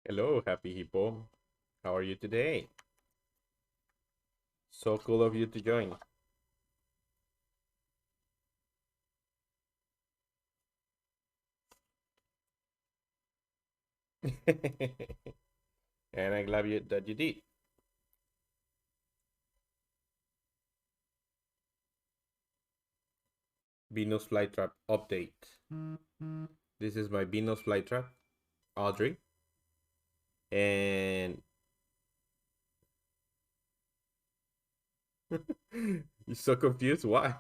Hello, Happy Hippo. How are you today? So cool of you to join. And I'm glad that you did. Venus flytrap update. This is my Venus flytrap, Audrey. And you're so confused. Why?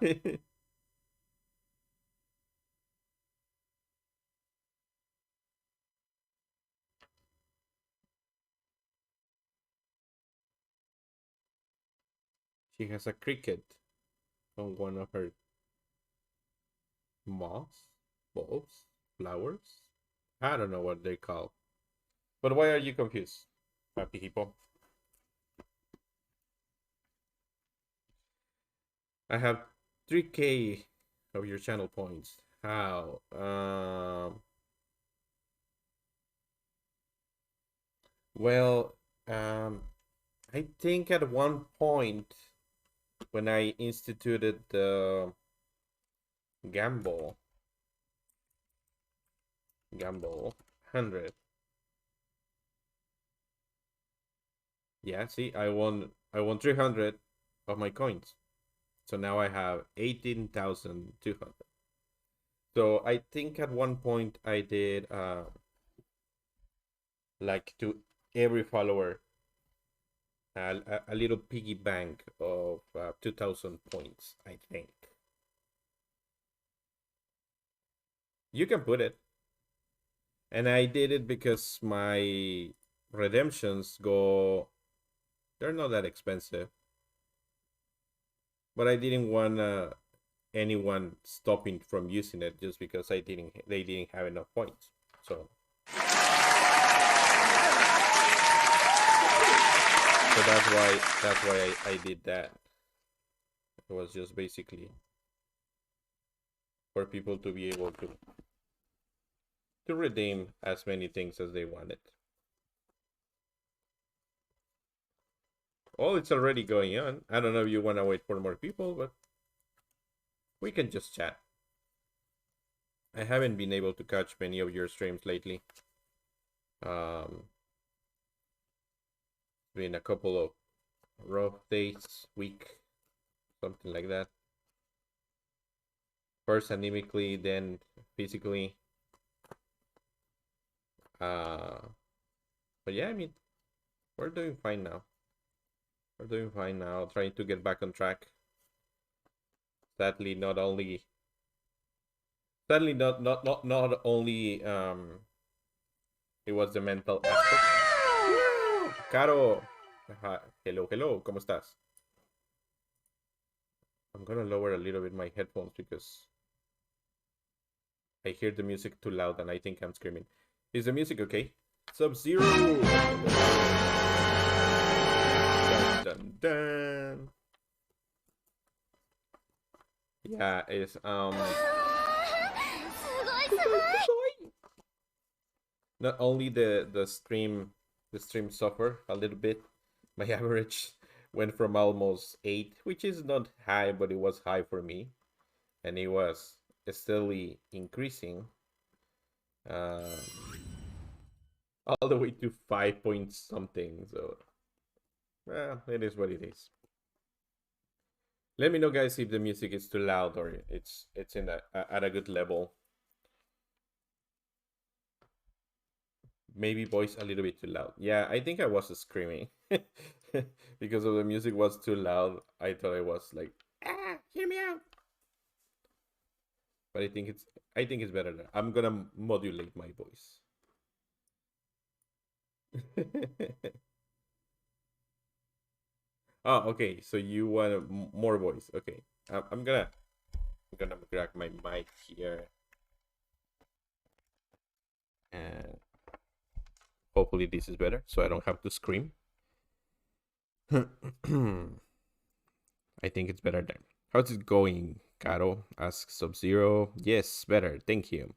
She has a cricket on one of her moths, bulbs, flowers. I don't know what they call. But why are you confused, Happy Hippo? I have 3K of your channel points. How? Well, um, I think at one point when I instituted the gamble, gamble 100. Yeah, see, I won 300 of my coins. So now I have 18,200. So I think at one point I did like to every follower a little piggy bank of 2,000 points, I think. You can put it. And I did it because my redemptions go, they're not that expensive. But I didn't want anyone stopping from using it just because they didn't have enough points. So that's why I did that. It was just basically for people to be able to redeem as many things as they wanted. Oh, it's already going on. I don't know if you want to wait for more people, but we can just chat. I haven't been able to catch many of your streams lately. Been a couple of rough days, week, something like that. First anemically, then physically. But yeah, I mean, we're doing fine now. We're doing fine now. Trying to get back on track. Sadly, not only it was the mental aspect. Caro, hello, ¿cómo estás? I'm gonna lower a little bit my headphones because I hear the music too loud and I think I'm screaming. Is the music okay? Sub-Zero! Dun, dun, dun. Yeah, it's not only the stream suffer a little bit. My average went from almost 8, which is not high, but it was high for me, and it was steadily increasing, um, all the way to 5 point something. So, well, it is what it is. Let me know, guys, if the music is too loud or it's in at a good level. Maybe voice a little bit too loud. Yeah, I think I was screaming because of the music was too loud. I thought I was like, hear me out. But I think it's better now. I'm gonna modulate my voice. Oh, okay. So you want more voice? Okay. I'm gonna grab my mic here, and hopefully this is better, so I don't have to scream. I think it's better then. How's it going, Caro? Asks Sub-Zero. Yes, better. Thank you.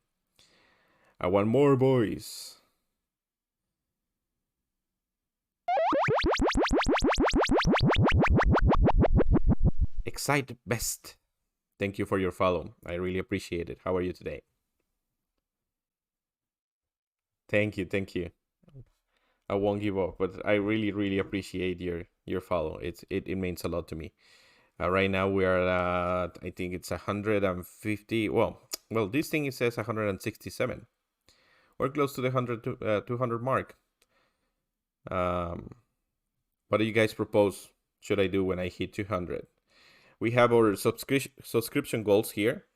I want more voice. Excite Best. Thank you for your follow. I really appreciate it. How are you today? Thank you, thank you. I won't give up, but I really, really appreciate your follow. It means a lot to me. Right now we are at, I think it's 150. Well, this thing it says 167. We're close to the 200 mark. What do you guys propose should I do when I hit 200? We have our subscription goals here,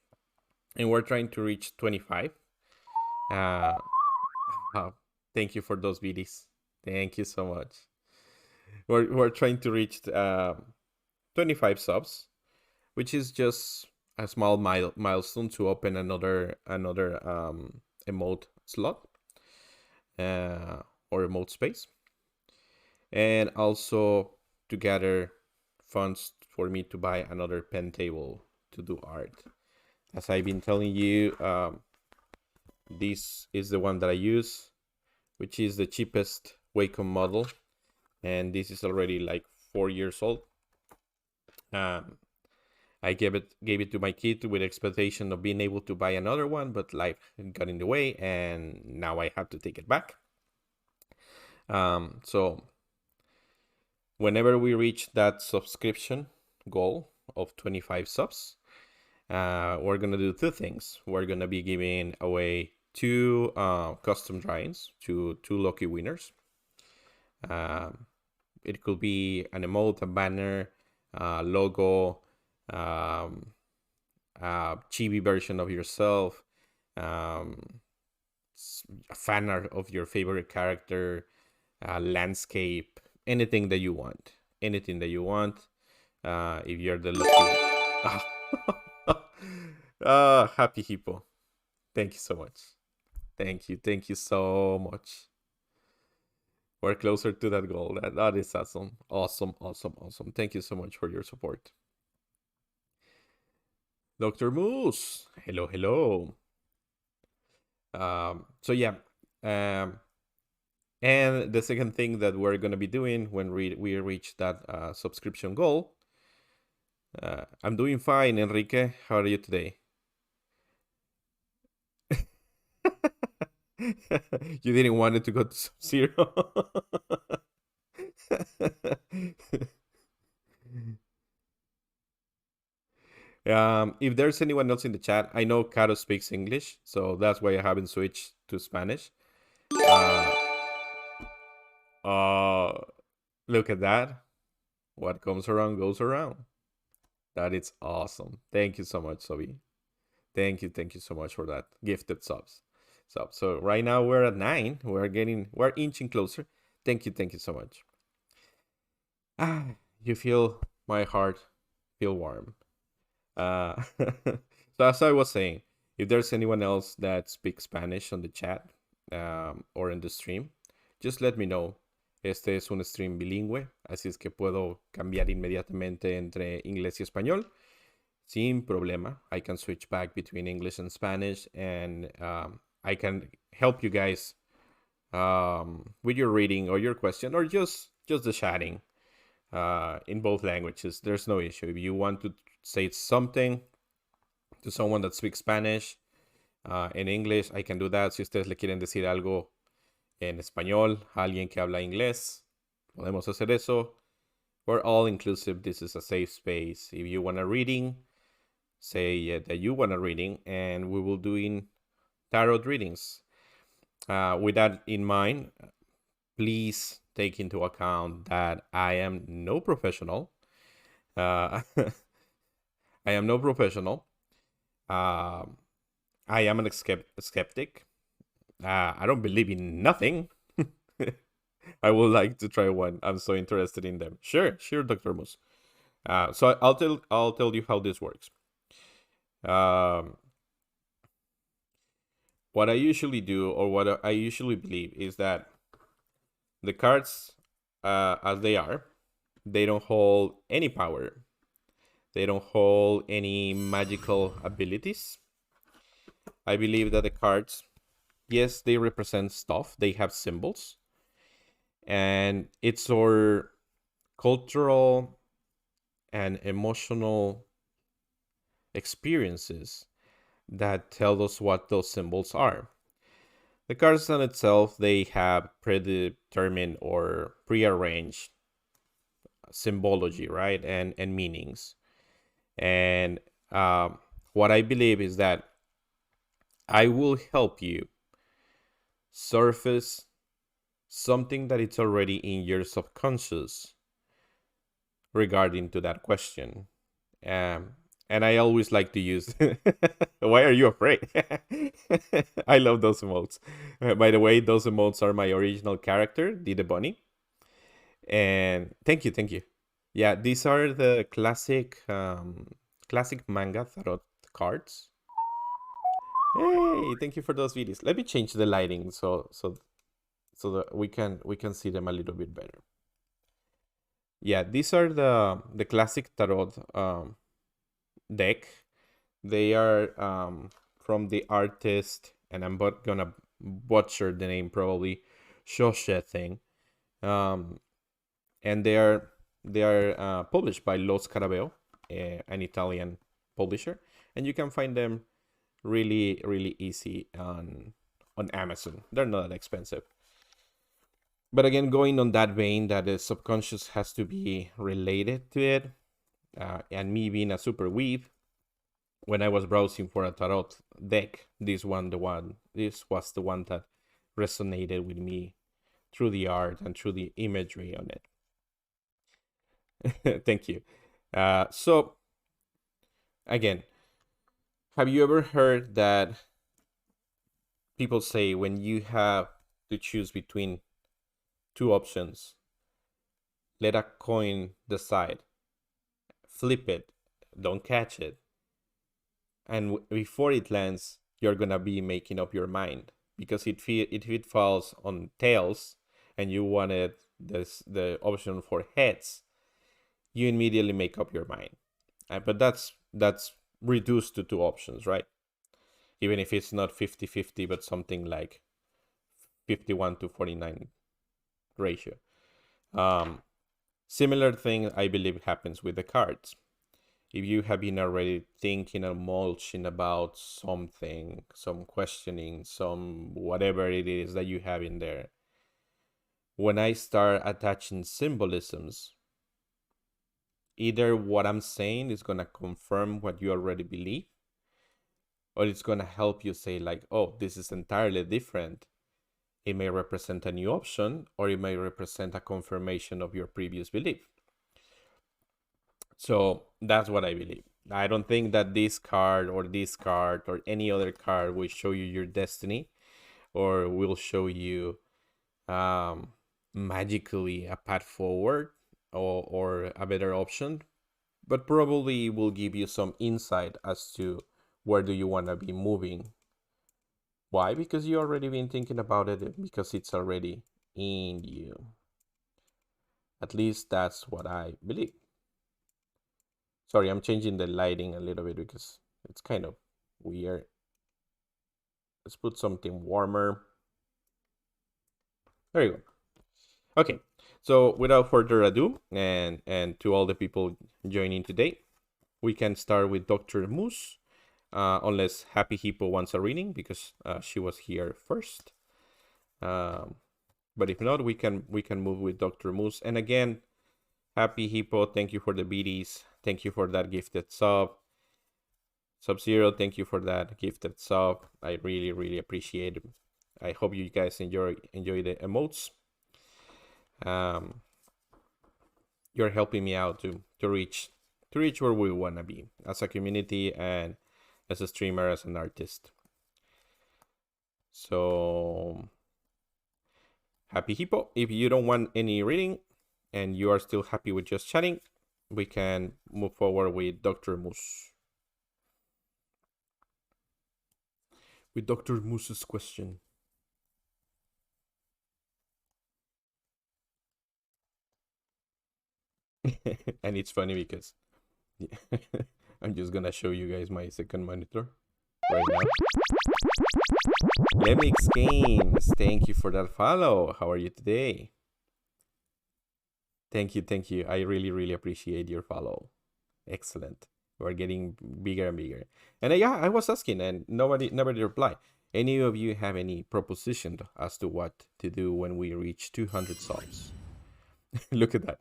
and we're trying to reach 25. Uh, thank you for those videos. Thank you so much. We're trying to reach 25 subs, which is just a small milestone to open another emote slot or emote space, and also to gather funds for me to buy another pen table to do art. As I've been telling you, this is the one that I use, which is the cheapest Wacom model, and this is already like 4 years old. I gave it to my kid with expectation of being able to buy another one, but life got in the way, and now I have to take it back. So whenever we reach that subscription goal of 25 subs, we're gonna do two things. We're gonna be giving away two custom drawings to two lucky winners. It could be an emote, a banner, logo, a chibi version of yourself, a fan art of your favorite character, landscape, anything that you want. Anything that you want. If you're the lucky happy hippo. Thank you so much. Thank you so much. We're closer to that goal. That is awesome. Awesome. Thank you so much for your support. Dr. Moose. Hello. So yeah. And the second thing that we're going to be doing when we reach that subscription goal. I'm doing fine, Enrique. How are you today? You didn't want it to go to Sub-Zero. If there's anyone else in the chat, I know Caro speaks English, so that's why I haven't switched to Spanish. Look at that. What comes around goes around. That is awesome. Thank you so much, Sobi. Thank you so much for that gifted subs. So right now we're at 9. We're inching closer. Thank you so much. You feel my heart feel warm. So as I was saying, if there's anyone else that speaks Spanish on the chat or in the stream, just let me know. Este es un stream bilingüe, así es que puedo cambiar inmediatamente entre inglés y español sin problema. I can switch back between English and Spanish, and I can help you guys with your reading or your question or just the chatting in both languages. There's no issue. If you want to say something to someone that speaks Spanish in English, I can do that. Si ustedes le quieren decir algo en español a alguien que habla inglés, podemos hacer eso. We're all inclusive. This is a safe space. If you want a reading, say that you want a reading, and we will doing tarot readings. With that in mind, please take into account that I am no professional. I am no professional. I am an skeptic. I don't believe in nothing. I would like to try one. I'm so interested in them. Sure, Dr. Moose. So I'll tell you how this works. What I usually do, or what I usually believe, is that the cards, as they are, they don't hold any power. They don't hold any magical abilities. I believe that the cards, yes, they represent stuff. They have symbols. And it's our cultural and emotional experiences that tell us what those symbols are. The cards on itself, they have predetermined or prearranged symbology, right? And meanings. And what I believe is that I will help you surface something that it's already in your subconscious regarding to that question. Um, and I always like to use. Why are you afraid? I love those emotes. By the way, those emotes are my original character, Dee the Bunny. And thank you, thank you. Yeah, these are the classic manga tarot cards. Hey, thank you for those videos. Let me change the lighting so that we can see them a little bit better. Yeah, these are the classic tarot deck. They are from the artist, and I'm gonna butcher the name probably, Shoshe thing. Um, and they are published by Lo Scarabeo, an Italian publisher, and you can find them really easy on Amazon. They're not that expensive. But again, going on that vein, that the subconscious has to be related to it, and me being a super weeb, when I was browsing for a tarot deck, this was the one that resonated with me through the art and through the imagery on it. Thank you. So again, have you ever heard that people say when you have to choose between two options, let a coin decide, flip it, don't catch it, and before it lands, you're gonna be making up your mind, because if it falls on tails and you wanted the option for heads, you immediately make up your mind. But that's reduced to two options, right? Even if it's not 50-50, but something like 51 to 49 ratio. Similar thing, I believe, happens with the cards. If you have been already thinking and mulching about something, some questioning, some whatever it is that you have in there, when I start attaching symbolisms, either what I'm saying is going to confirm what you already believe, or it's going to help you say like, oh, this is entirely different. It may represent a new option, or it may represent a confirmation of your previous belief. So that's what I believe. I don't think that this card or any other card will show you your destiny, or will show you magically a path forward, or a better option, but probably will give you some insight as to where do you want to be moving. Why? Because you already been thinking about it, because it's already in you. At least that's what I believe. Sorry, I'm changing the lighting a little bit because it's kind of weird. Let's put something warmer. There you go. Okay, so without further ado, and to all the people joining today, we can start with Dr. Moose, unless Happy Hippo wants a reading, because she was here first. But if not, we can move with Dr. Moose. And again, Happy Hippo, thank you for the BDs. Thank you for that gifted sub. Sub-Zero, thank you for that gifted sub. I really appreciate it. I hope you guys enjoy the emotes. You're helping me out to reach where we want to be as a community, and as a streamer, as an artist. So Happy Hippo, if you don't want any reading and you are still happy with just chatting, we can move forward with Dr. Moose. With Dr. Moose's question. And it's funny because I'm just gonna show you guys my second monitor right now. Lemix Games, thank you for that follow. How are you today? Thank you, thank you. I really, really appreciate your follow. Excellent. We're getting bigger and bigger. And yeah, I was asking, and nobody replied. Any of you have any proposition as to what to do when we reach 200 subs? Look at that.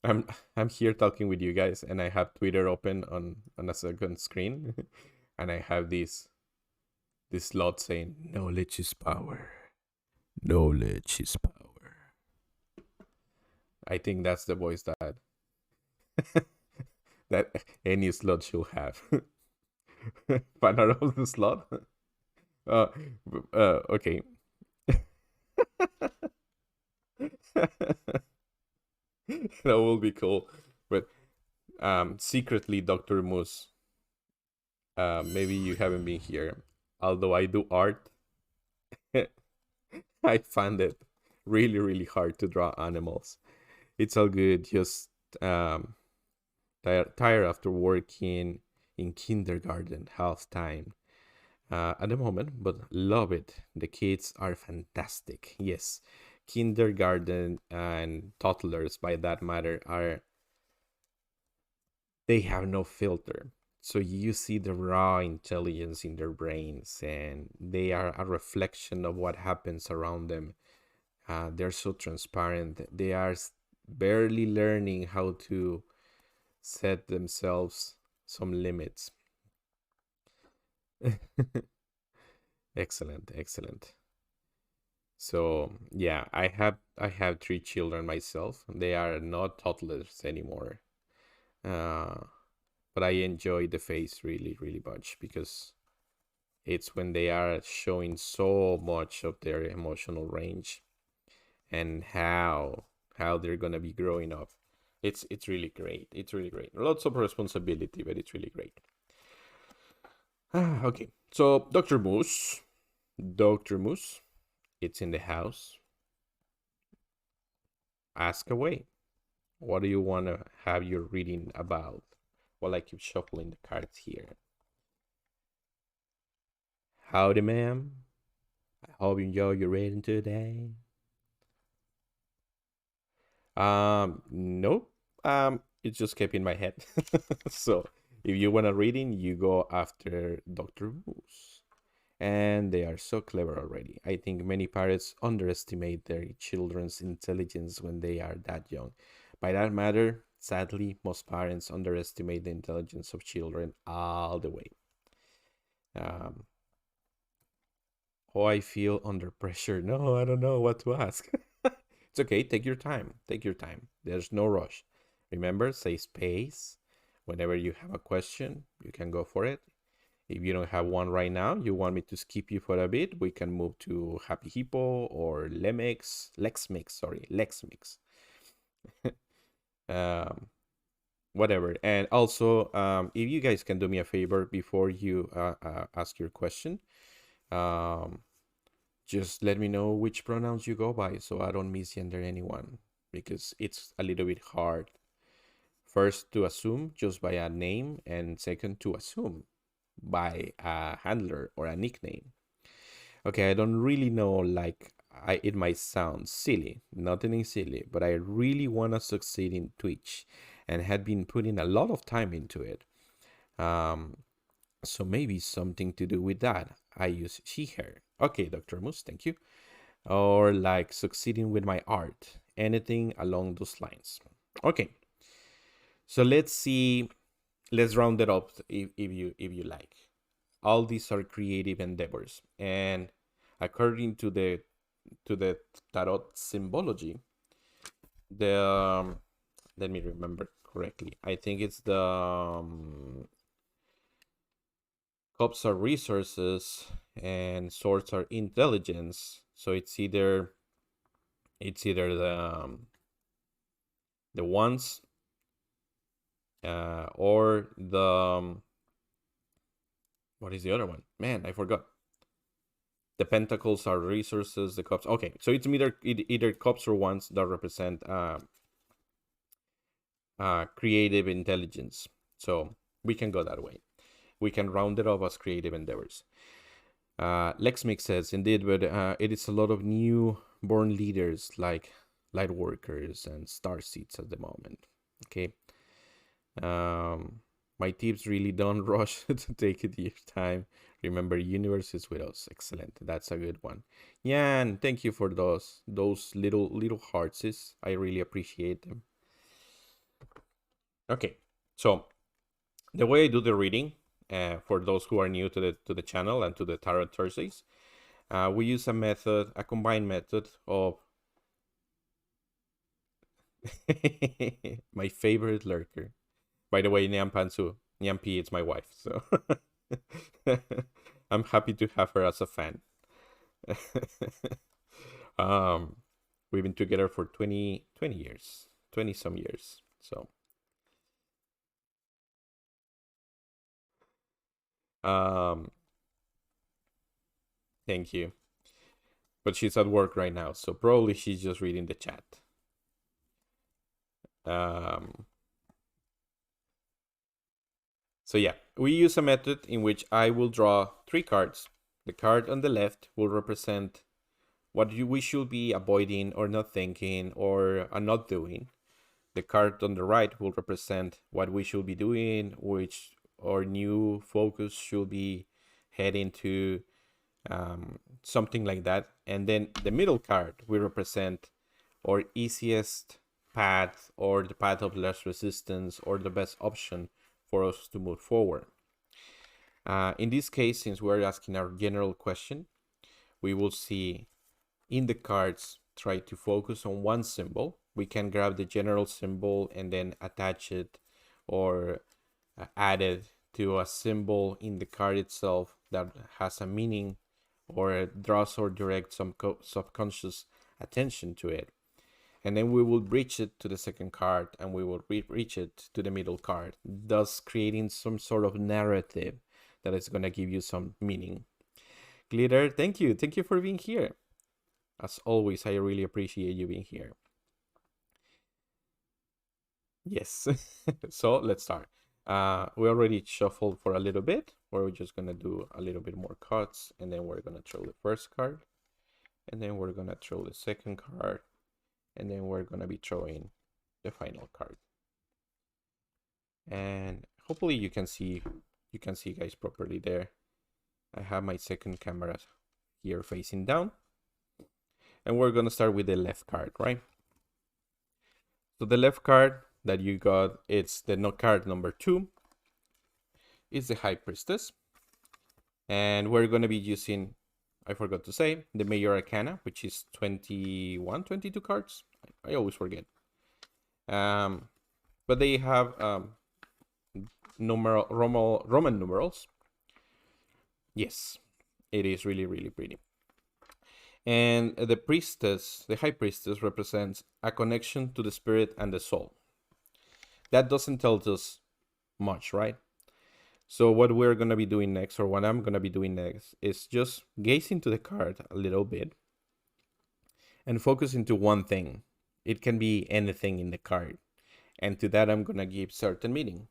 I'm I'm here talking with you guys, and I have Twitter open on a second screen, and I have this slot saying knowledge is power. Knowledge is power. I think that's the voice that that any slot should have. Banner of the slot. Uh, okay. That will be cool. But secretly, Dr. Moose, maybe you haven't been here. Although I do art, I find it really, really hard to draw animals. It's all good. Just um, tired after working in kindergarten half time at the moment, but love it. The kids are fantastic. Yes, kindergarten and toddlers, by that matter, are they have no filter. So you see the raw intelligence in their brains, and they are a reflection of what happens around them. They're so transparent. They are barely learning how to set themselves some limits. Excellent, excellent. So yeah, I have three children myself. They are not toddlers anymore. Uh, but I enjoy the phase really, really much because it's when they are showing so much of their emotional range and how they're gonna be growing up. It's really great. It's really great. Lots of responsibility, but it's really great. Okay, so Dr. Moose, it's in the house. Ask away. What do you want to have your reading about? While I keep shuffling the cards here. Howdy, ma'am. I hope you enjoy your reading today. Nope. It just kept in my head. So if you want a reading, you go after Dr. Moose. And they are so clever already. I think many parents underestimate their children's intelligence when they are that young. By that matter, sadly, most parents underestimate the intelligence of children all the way. Um, I feel under pressure. No, I don't know what to ask. It's okay. Take your time. Take your time. There's no rush. Remember, say space. Whenever you have a question, you can go for it. If you don't have one right now, you want me to skip you for a bit, we can move to Happy Hippo or Lexmix. um, Whatever. And also, if you guys can do me a favor before you ask your question, um, just let me know which pronouns you go by so I don't misgender anyone because it's a little bit hard. First, to assume just by a name, and second, to assume by a handler or a nickname. Okay, I don't really know, like, it might sound silly, nothing silly, but I really want to succeed in Twitch and had been putting a lot of time into it. Um, so maybe something to do with that. I use she, her. Okay, Dr. Moose, thank you. Or like succeeding with my art, anything along those lines. Okay, so let's see. Let's round it up if you like. All these are creative endeavors, and according to the tarot symbology, the let me remember correctly. I think it's the cups are resources and swords are intelligence. So it's either the ones or the what is the other one? Man, I forgot. The pentacles are resources. The cups. Okay, so it's either cups or wands that represent creative intelligence. So we can go that way. We can round it off as creative endeavors. Lexmix says, indeed, but it is a lot of new born leaders like Lightworkers and Star Seeds at the moment. Okay. My tips really don't rush to take it your time. Remember, universe is with us. Excellent. That's a good one. Yeah, and thank you for those little hearts. I really appreciate them. Okay, so the way I do the reading, for those who are new to the channel and to the Tarot Thursdays, we use a combined method of my favorite lurker. By the way, Nyampansu, Nyampi, it's my wife, so I'm happy to have her as a fan. um, we've been together for 20 years, 20 some years. So, um, thank you. But she's at work right now, so probably she's just reading the chat. So yeah, we use a method in which I will draw 3 cards. The card on the left will represent what we should be avoiding or not thinking or not doing. The card on the right will represent what we should be doing, which our new focus should be heading to, something like that. And then the middle card will represent our easiest path or the path of less resistance or the best option for us to move forward. In this case, since we're asking our general question, we will see in the cards try to focus on one symbol. We can grab the general symbol and then attach it or add it to a symbol in the card itself that has a meaning or draws or directs some subconscious attention to it. And then we will bridge it to the second card and we will reach it to the middle card, thus creating some sort of narrative that is going to give you some meaning. Glitter, thank you. Thank you for being here. As always, I really appreciate you being here. Yes. So let's start. We already shuffled for a little bit. We're just going to do a little bit more cuts, and then we're going to throw the first card, and then we're going to throw the second card, and then we're going to be throwing the final card. And hopefully you can see guys properly there. I have my second camera here facing down. And we're going to start with the left card, right? So the left card that you got, it's the card number 2. Is the High Priestess. And we're going to be using, I forgot to say, the Major Arcana, which is 21, 22 cards. I always forget. But they have Roman numerals. Yes, it is really, really pretty. And the priestess, the High Priestess, represents a connection to the spirit and the soul. That doesn't tell us much, right? So what we're going to be doing next, or what I'm going to be doing next, is just gaze into the card a little bit and focus into one thing. It can be anything in the card. And to that, I'm going to give certain meaning.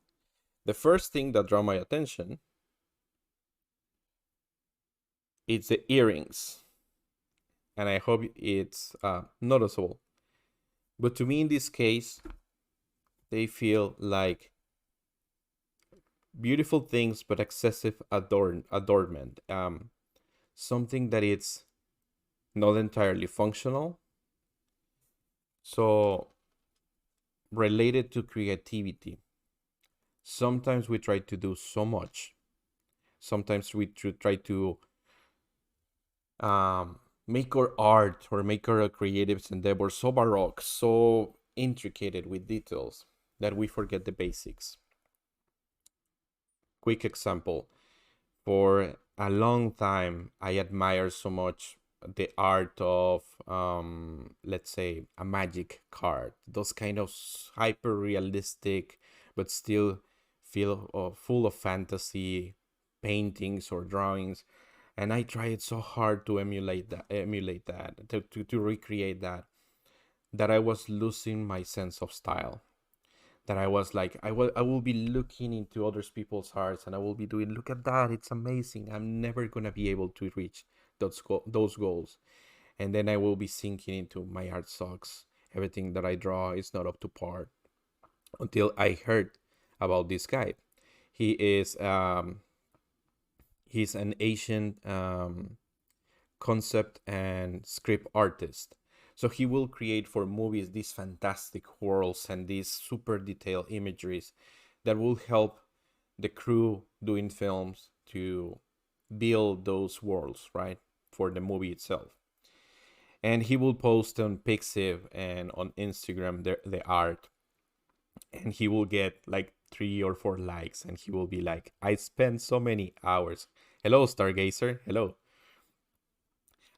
The first thing that draw my attention is the earrings. And I hope it's noticeable. But to me, in this case, they feel like beautiful things, but excessive adornment. Something that it's not entirely functional. So related to creativity. Sometimes we try to do so much. Sometimes we try to make our art or make our creative endeavor so baroque, so intricate with details that we forget the basics. Quick example. For a long time, I admired so much the art of, let's say, a magic card. Those kind of hyper realistic, but still feel full of fantasy paintings or drawings. And I tried so hard to emulate that, to recreate that I was losing my sense of style. That I was like, I will be looking into other people's hearts and I will be doing, look at that, it's amazing. I'm never gonna be able to reach those goals. And then I will be sinking into my art sucks. Everything that I draw is not up to par until I heard about this guy. He is he's an Asian concept and script artist. So he will create for movies these fantastic worlds and these super detailed imageries that will help the crew doing films to build those worlds, right? For the movie itself. And he will post on Pixiv and on Instagram the art, and he will get like 3 or 4 likes, and he will be like, I spent so many hours. Hello, Stargazer. Hello.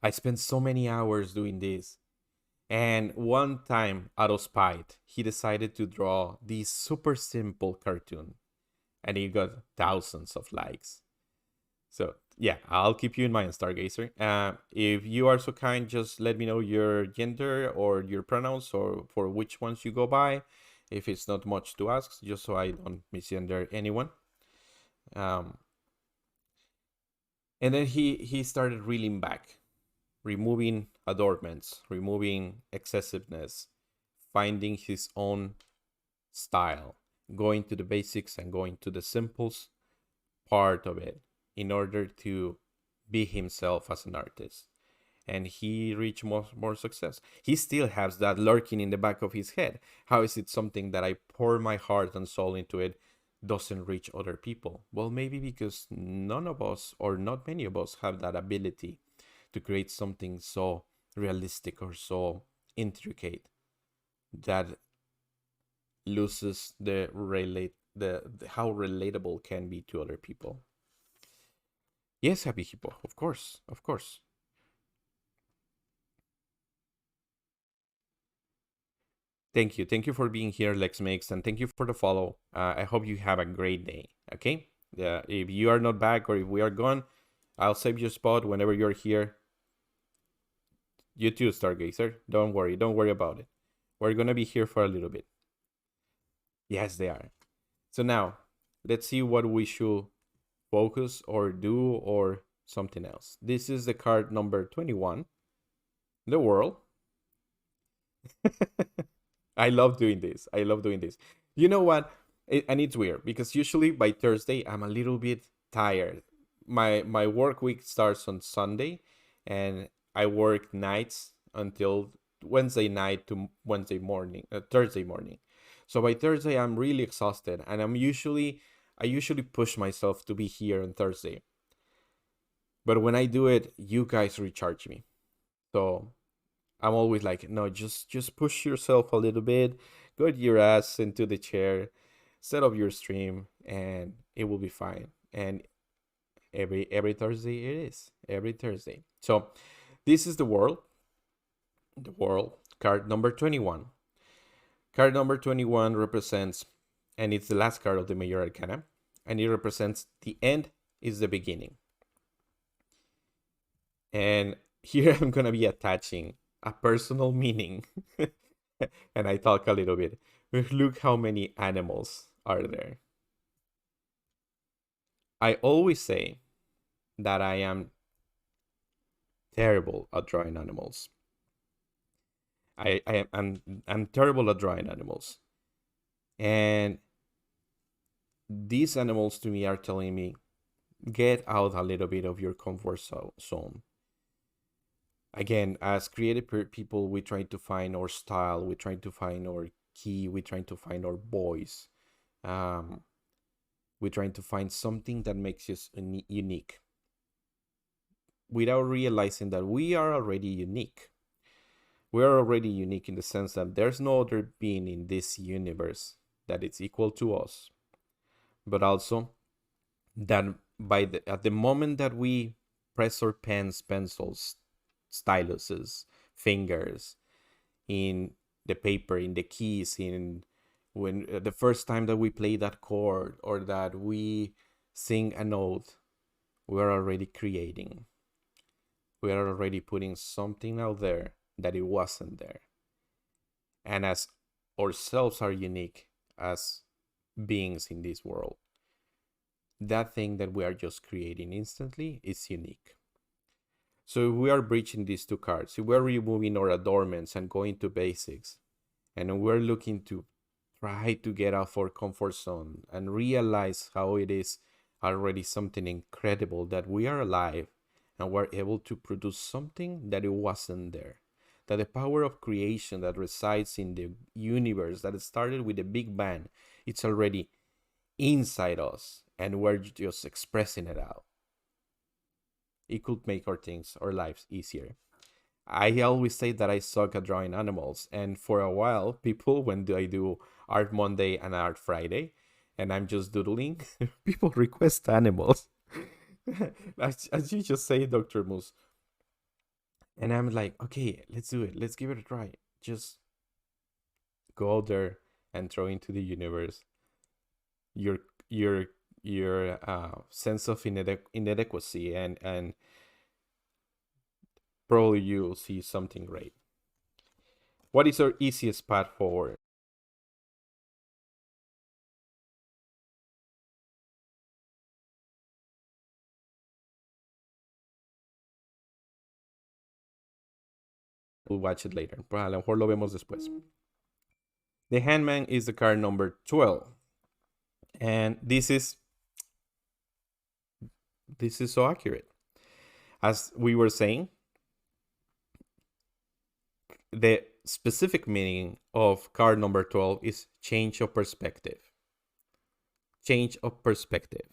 I spent so many hours doing this. And one time, out of spite, he decided to draw this super simple cartoon, and he got thousands of likes. So yeah, I'll keep you in mind, Stargazer. If you are so kind, just let me know your gender or your pronouns, or for which ones you go by, if it's not much to ask, just so I don't misgender anyone. Um, and then he started reeling back, removing adornments, removing excessiveness, finding his own style, going to the basics and going to the simples part of it in order to be himself as an artist. And he reached more success. He still has that lurking in the back of his head. How is it something that I pour my heart and soul into it doesn't reach other people? Well, maybe because none of us, or not many of us, have that ability to create something so realistic or so intricate that loses the how relatable can be to other people. Yes, Happy Hippo, of course, of course. Thank you for being here, Lex Mix, and thank you for the follow. I hope you have a great day. Okay, if you are not back or if we are gone, I'll save your spot whenever you're here. You too, Stargazer. Don't worry about it. We're gonna be here for a little bit. Yes, they are. So now, let's see what we should focus or do or something else. This is the card number 21, the world. I love doing this. I love doing this. You know what? And it's weird because usually by Thursday I'm a little bit tired. My work week starts on Sunday, and I work nights until Wednesday night to Wednesday morning, Thursday morning. So by Thursday I'm really exhausted, and I usually push myself to be here on Thursday. But when I do it, you guys recharge me. So I'm always like, no, just push yourself a little bit, get your ass into the chair, set up your stream, and it will be fine. And every Thursday it is. Every Thursday. So this is the world. The world card number 21. Card number 21 represents, and it's the last card of the Major Arcana, and it represents the end is the beginning. And here I'm gonna be attaching a personal meaning. And I talk a little bit. Look how many animals are there. I always say that I am terrible at drawing animals. I'm terrible at drawing animals. And these animals to me are telling me, get out a little bit of your comfort zone. Again, as creative people, we try to find our style, we try to find our key, we try to find our voice. We're trying to find something that makes us unique without realizing that we are already unique. We are already unique in the sense that there's no other being in this universe that is equal to us, but also that at the moment that we press our pens, pencils, styluses, fingers in the paper, in the keys, in when the first time that we play that chord or that we sing a note, we're already creating. We are already putting something out there that it wasn't there. And as ourselves are unique as beings in this world, that thing that we are just creating instantly is unique. So if we are breaching these two cards, if we're removing our adornments and going to basics, and we're looking to try to get out of our comfort zone and realize how it is already something incredible that we are alive and we're able to produce something that it wasn't there. That the power of creation that resides in the universe that started with the Big Bang, it's already inside us and we're just expressing it out. It could make our lives easier. I always say that I suck at drawing animals, and for a while, people, when I do Art Monday and Art Friday, and I'm just doodling, people request animals. As you just say, Dr. Moose. And I'm like, okay, let's do it. Let's give it a try. Just go out there and throw into the universe your your your sense of inadequacy, and probably you'll see something great. What is our easiest path forward? We'll watch it later. Pues a lo mejor lo vemos después. The Handman is the card number 12. And this is so accurate. As we were saying, the specific meaning of card number 12 is change of perspective. Change of perspective.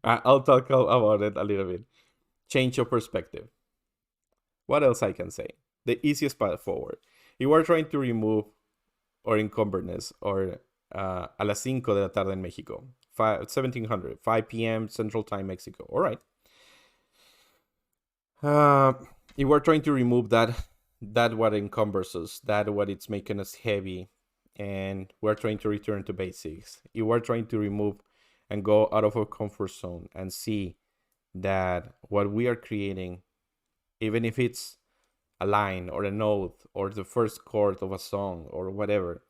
I'll talk about it a little bit. Change of perspective. What else I can say? The easiest path forward. You are trying to remove or encumberness or a las 5 de la tarde en México. 1700, 5 p.m. Central Time, Mexico. All right. You are trying to remove that what encumbers us, that what it's making us heavy, and we're trying to return to basics. You are trying to remove and go out of our comfort zone and see that what we are creating, even if it's a line or a note or the first chord of a song or whatever,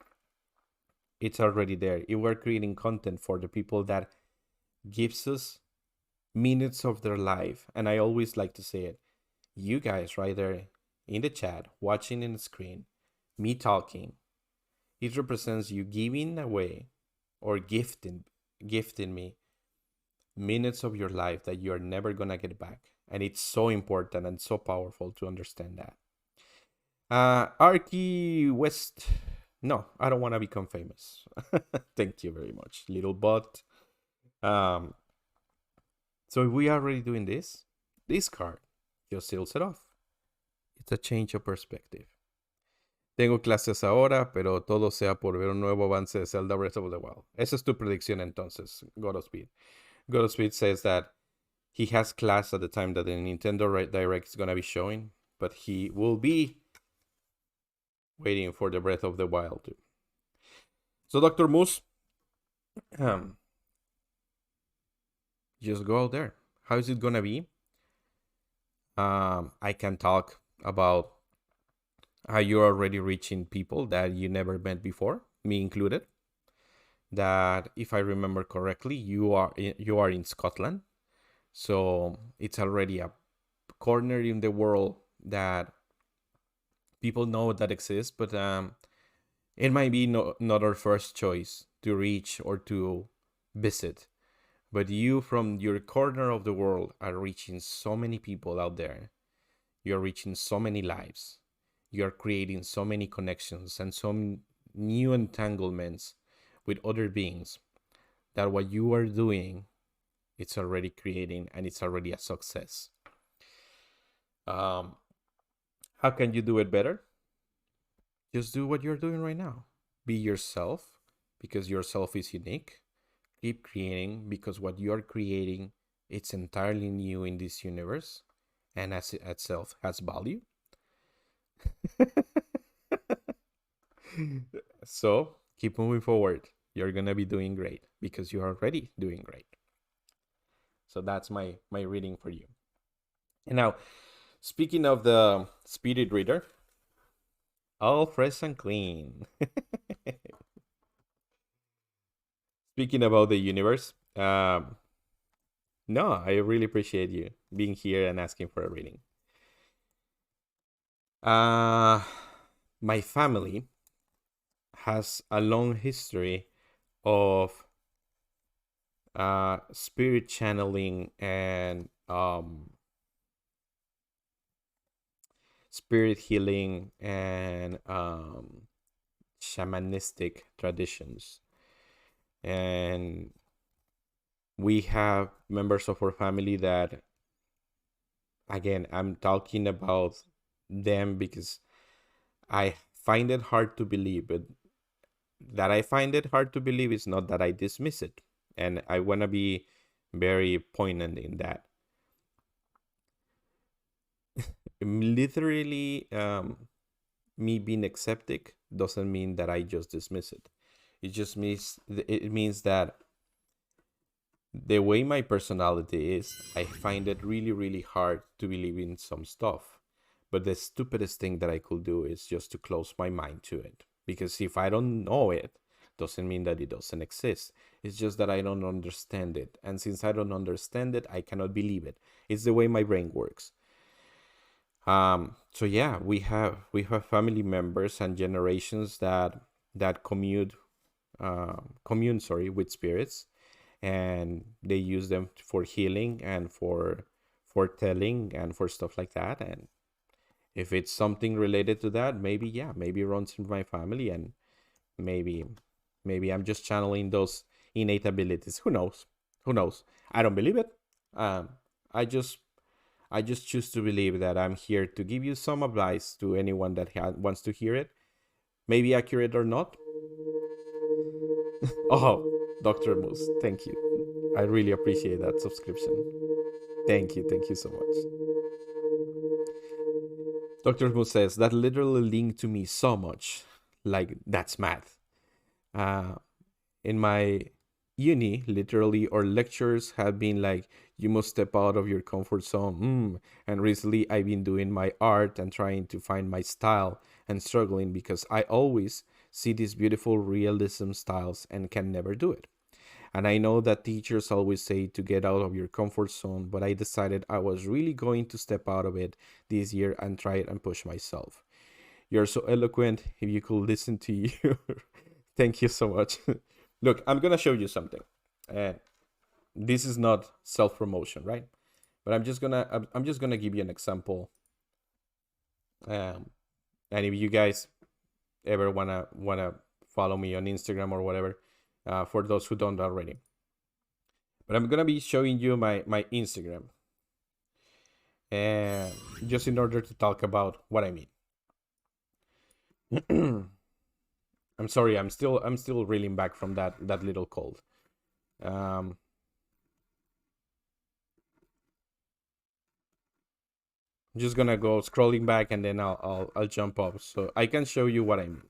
it's already there. You are creating content for the people that gives us minutes of their life. And I always like to say it. You guys right there in the chat, watching in the screen, me talking, it represents you giving away or gifting me minutes of your life that you're never gonna get back. And it's so important and so powerful to understand that. Arky West. No, I don't want to become famous. Thank you very much, little bot. So if we are already doing this card just seals it off. It's a change of perspective. Tengo clases ahora, pero todo sea por ver un nuevo avance de Zelda Breath of the Wild. Esa es tu predicción entonces, Godspeed. Godspeed says that he has class at the time that the Nintendo Direct is going to be showing, but he will be waiting for the Breath of the Wild too. So, Dr. Moose, just go out there. How is it going to be? I can talk about how you're already reaching people that you never met before, me included. That, if I remember correctly, you are in Scotland, so it's already a corner in the world that people know that exists, but it might be not our first choice to reach or to visit. But you, from your corner of the world, are reaching so many people out there. You're reaching so many lives. You're creating so many connections and some new entanglements with other beings that what you are doing, it's already creating and it's already a success. How can you do it better? Just do what you're doing right now. Be yourself, because yourself is unique. Keep creating, because what you're creating, it's entirely new in this universe, and as it itself has value. So keep moving forward. You're gonna be doing great because you're already doing great. So that's my reading for you. And now, speaking of the spirit reader, all fresh and clean. Speaking about the universe, no, I really appreciate you being here and asking for a reading. Uh, my family has a long history of spirit channeling and spirit healing and shamanistic traditions. And we have members of our family that, again, I'm talking about them because I find it hard to believe, but that I find it hard to believe is not that I dismiss it. And I want to be very poignant in that. Literally, me being acceptic doesn't mean that I just dismiss it. It means that the way my personality is, I find it really, really hard to believe in some stuff. But the stupidest thing that I could do is just to close my mind to it. Because if I don't know it, doesn't mean that it doesn't exist. It's just that I don't understand it. And since I don't understand it, I cannot believe it. It's the way my brain works. So yeah, we have family members and generations that commune, sorry, with spirits, and they use them for healing and for telling and for stuff like that. And if it's something related to that, maybe, yeah, maybe it runs in my family, and maybe maybe I'm just channeling those innate abilities. Who knows? Who knows? I don't believe it. um I just choose to believe that I'm here to give you some advice to anyone that wants to hear it, maybe accurate or not. Oh, Dr. Moose, thank you. I really appreciate that subscription. Thank you so much. Dr. Moose says that literally linked to me so much. Like, that's math. Uh, in my uni, literally, our lectures have been like, you must step out of your comfort zone. And recently, I've been doing my art and trying to find my style and struggling because I always see these beautiful realism styles and can never do it. And I know that teachers always say to get out of your comfort zone, but I decided I was really going to step out of it this year and try it and push myself. You're so eloquent. If you could listen to you. Thank you so much. Look, I'm gonna show you something. And this is not self-promotion, right? But I'm just gonna give you an example. Um, and if you guys ever wanna follow me on Instagram or whatever, for those who don't already. But I'm gonna be showing you my Instagram, and just in order to talk about what I mean. I'm sorry, I'm still reeling back from that little cold. Um, I'm just gonna go scrolling back, and then I'll jump up so I can show you what I mean.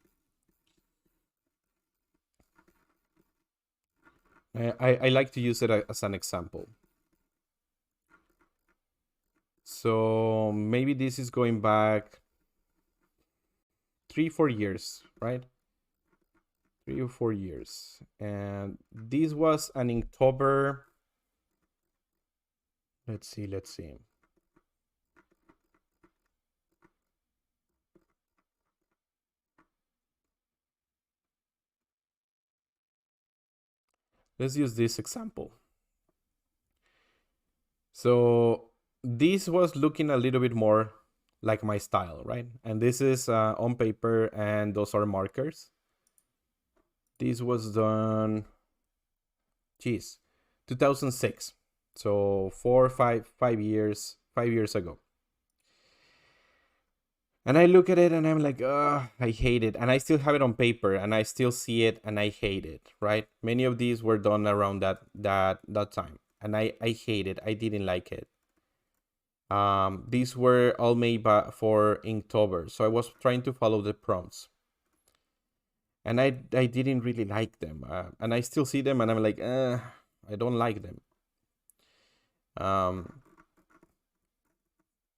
I like to use it as an example. So maybe this is going back 3 4 years, right? 3 or 4 years, and this was an October. Let's see. Let's use this example. So this was looking a little bit more like my style, right? And this is on paper, and those are markers. This was done, geez, 2006. So 5 years, 5 years ago. And I look at it and I'm like, I hate it. And I still have it on paper and I still see it and I hate it, right? Many of these were done around that time. And I hate it. I didn't like it. These were all made for Inktober. So I was trying to follow the prompts. And I didn't really like them. And I still see them and I'm like, I don't like them. Um,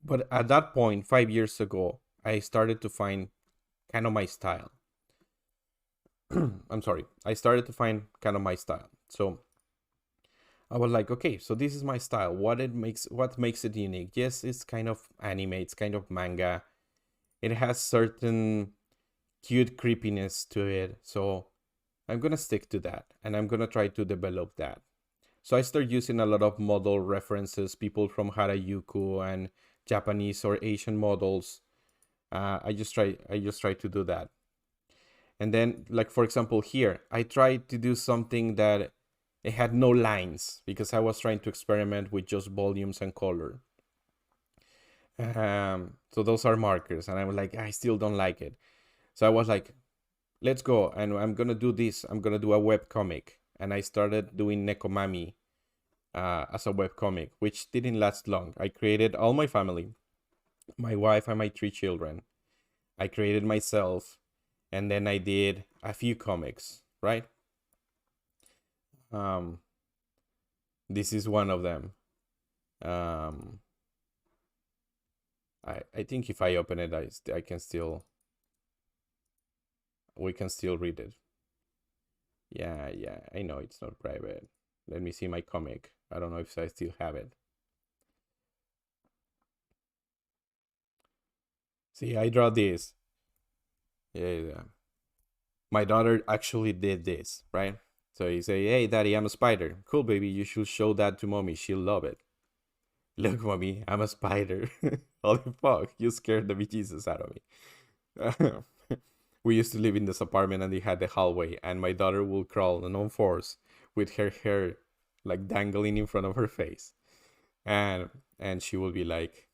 but at that point, 5 years ago, I started to find kind of my style. I'm sorry. I started to find kind of my style. So I was like, okay, so this is my style. What makes it unique? Yes, it's kind of anime, it's kind of manga. it has certain cute creepiness to it. So I'm gonna stick to that, and I'm gonna try to develop that. So I start using a lot of model references, people from Harajuku and Japanese or Asian models. I just try to do that. And then, like for example, here I tried to do something that it had no lines because I was trying to experiment with just volumes and color. So those are markers, and I was like, I still don't like it. So I was like, let's go, and I'm gonna do this. I'm gonna do a web comic, and I started doing Nekomami as a web comic, which didn't last long. I created all my family, my wife, and my 3 children. I created myself, and then I did a few comics. Right. Um, this is one of them. Um, I think if I open it, I can still we can still read it. Yeah, yeah, I know it's not private. Let me see my comic. I don't know if I still have it. See, I draw this. Yeah, yeah. My daughter actually did this, right? So you say, "Hey, daddy, I'm a spider." Cool, baby. You should show that to mommy. She'll love it. Look, mommy, I'm a spider. Holy fuck, you scared the bejesus out of me. We used to live in this apartment and they had the hallway, and my daughter will crawl on all fours with her hair like dangling in front of her face, and she will be like,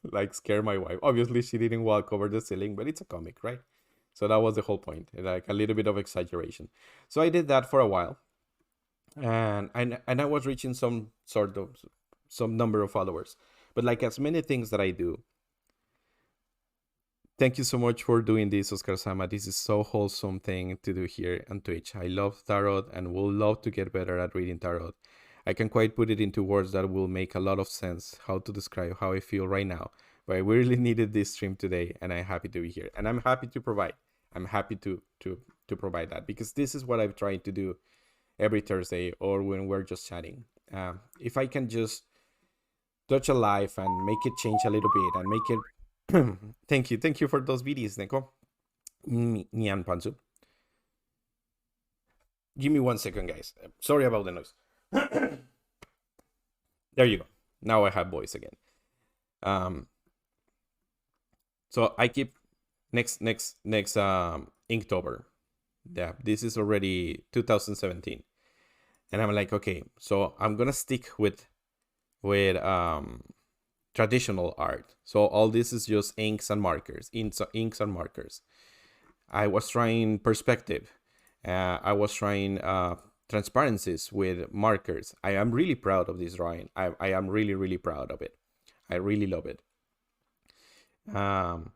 like scare my wife. Obviously, she didn't walk over the ceiling, but it's a comic, right? So that was the whole point, like a little bit of exaggeration. So I did that for a while, and I was reaching some sort of some number of followers. But like as many things that I do, thank you so much for doing this, Oscar Sama. This is so wholesome thing to do here on Twitch. I love tarot and will love to get better at reading tarot. I can quite put it into words that will make a lot of sense how to describe how I feel right now. But I really needed this stream today, and I'm happy to be here. And I'm happy to provide. I'm happy to provide that because this is what I'm trying to do every Thursday or when we're just chatting. If I can just touch a life and make it change a little bit and make it. Thank you for those videos, Neko. Nyan Pansu. Give me 1 second, guys. Sorry about the noise. There you go. Now I have voice again. Um, so I keep next Inktober. Yeah, this is already 2017, and I'm like, okay, so I'm gonna stick with traditional art. So all this is just inks and markers, inks and markers. I was trying perspective. I was trying transparencies with markers. I am really proud of this drawing. I am really proud of it. I really love it. Um,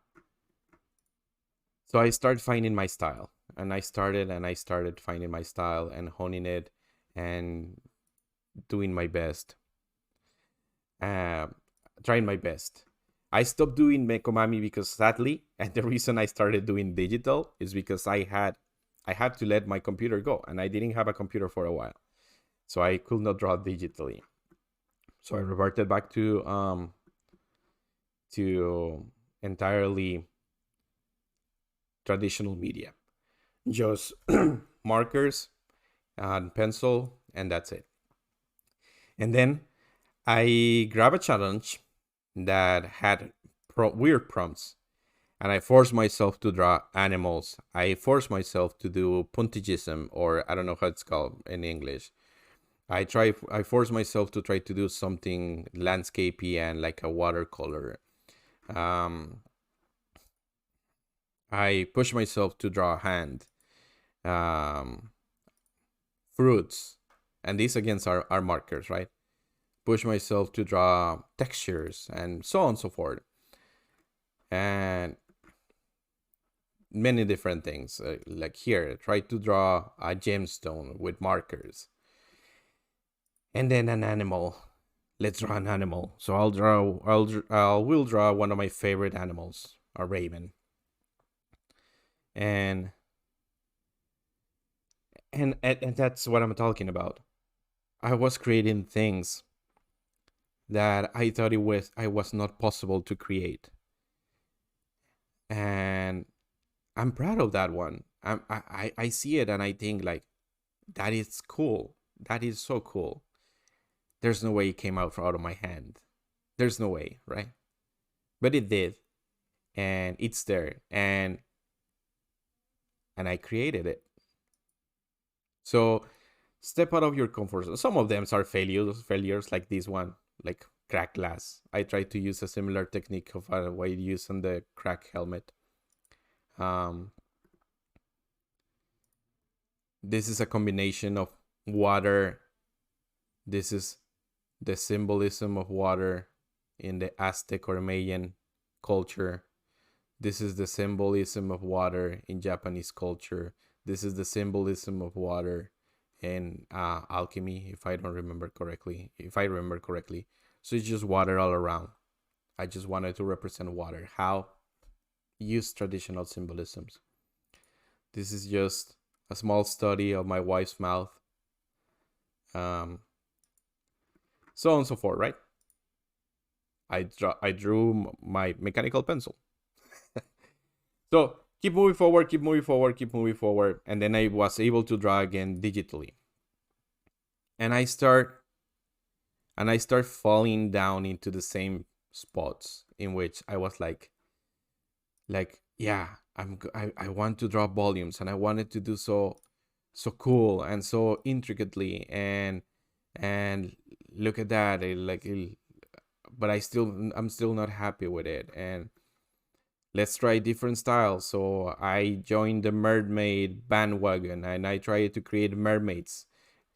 so I started finding my style, and I started finding my style and honing it and doing my best. Uh, trying my best. I stopped doing Mekomami because sadly, and the reason I started doing digital is because I had to let my computer go, and I didn't have a computer for a while, so I could not draw digitally. So I reverted back to entirely traditional media, just markers and pencil, and that's it. And then I grab a challenge that had weird prompts, and I forced myself to draw animals. I forced myself to do puntigism, or I don't know how it's called in English. I forced myself to try to do something landscapey and like a watercolor. Um, I pushed myself to draw a hand, um, fruits, and these again are markers, right? Push myself to draw textures and so on and so forth, and many different things. Like here, try to draw a gemstone with markers, and then an animal. Let's draw an animal. So I will draw one of my favorite animals, a raven, and and that's what I'm talking about. I was creating things that I thought I was not possible to create. And I'm proud of that one. I see it and I think like that is cool. That is so cool. There's no way it came out of my hand. There's no way, right? But it did, and it's there, and I created it. So step out of your comfort zone. Some of them are failures like this one, like crack glass. I tried to use a similar technique of what I use on the crack helmet. Um, this is a combination of water. This is the symbolism of water in the Aztec or Mayan culture. This is the symbolism of water in Japanese culture. This is the symbolism of water in alchemy, if I remember correctly. So it's just water all around. I just wanted to represent water. How use traditional symbolisms. This is just a small study of my wife's mouth. So on and so forth, right? I drew my mechanical pencil. So keep moving forward, and then I was able to draw again digitally. And I start falling down into the same spots in which I was like yeah, I want to draw volumes, and I wanted to do so cool and so intricately, and look at that, but I'm still not happy with it, and let's try different styles. So I joined the mermaid bandwagon, and I tried to create mermaids.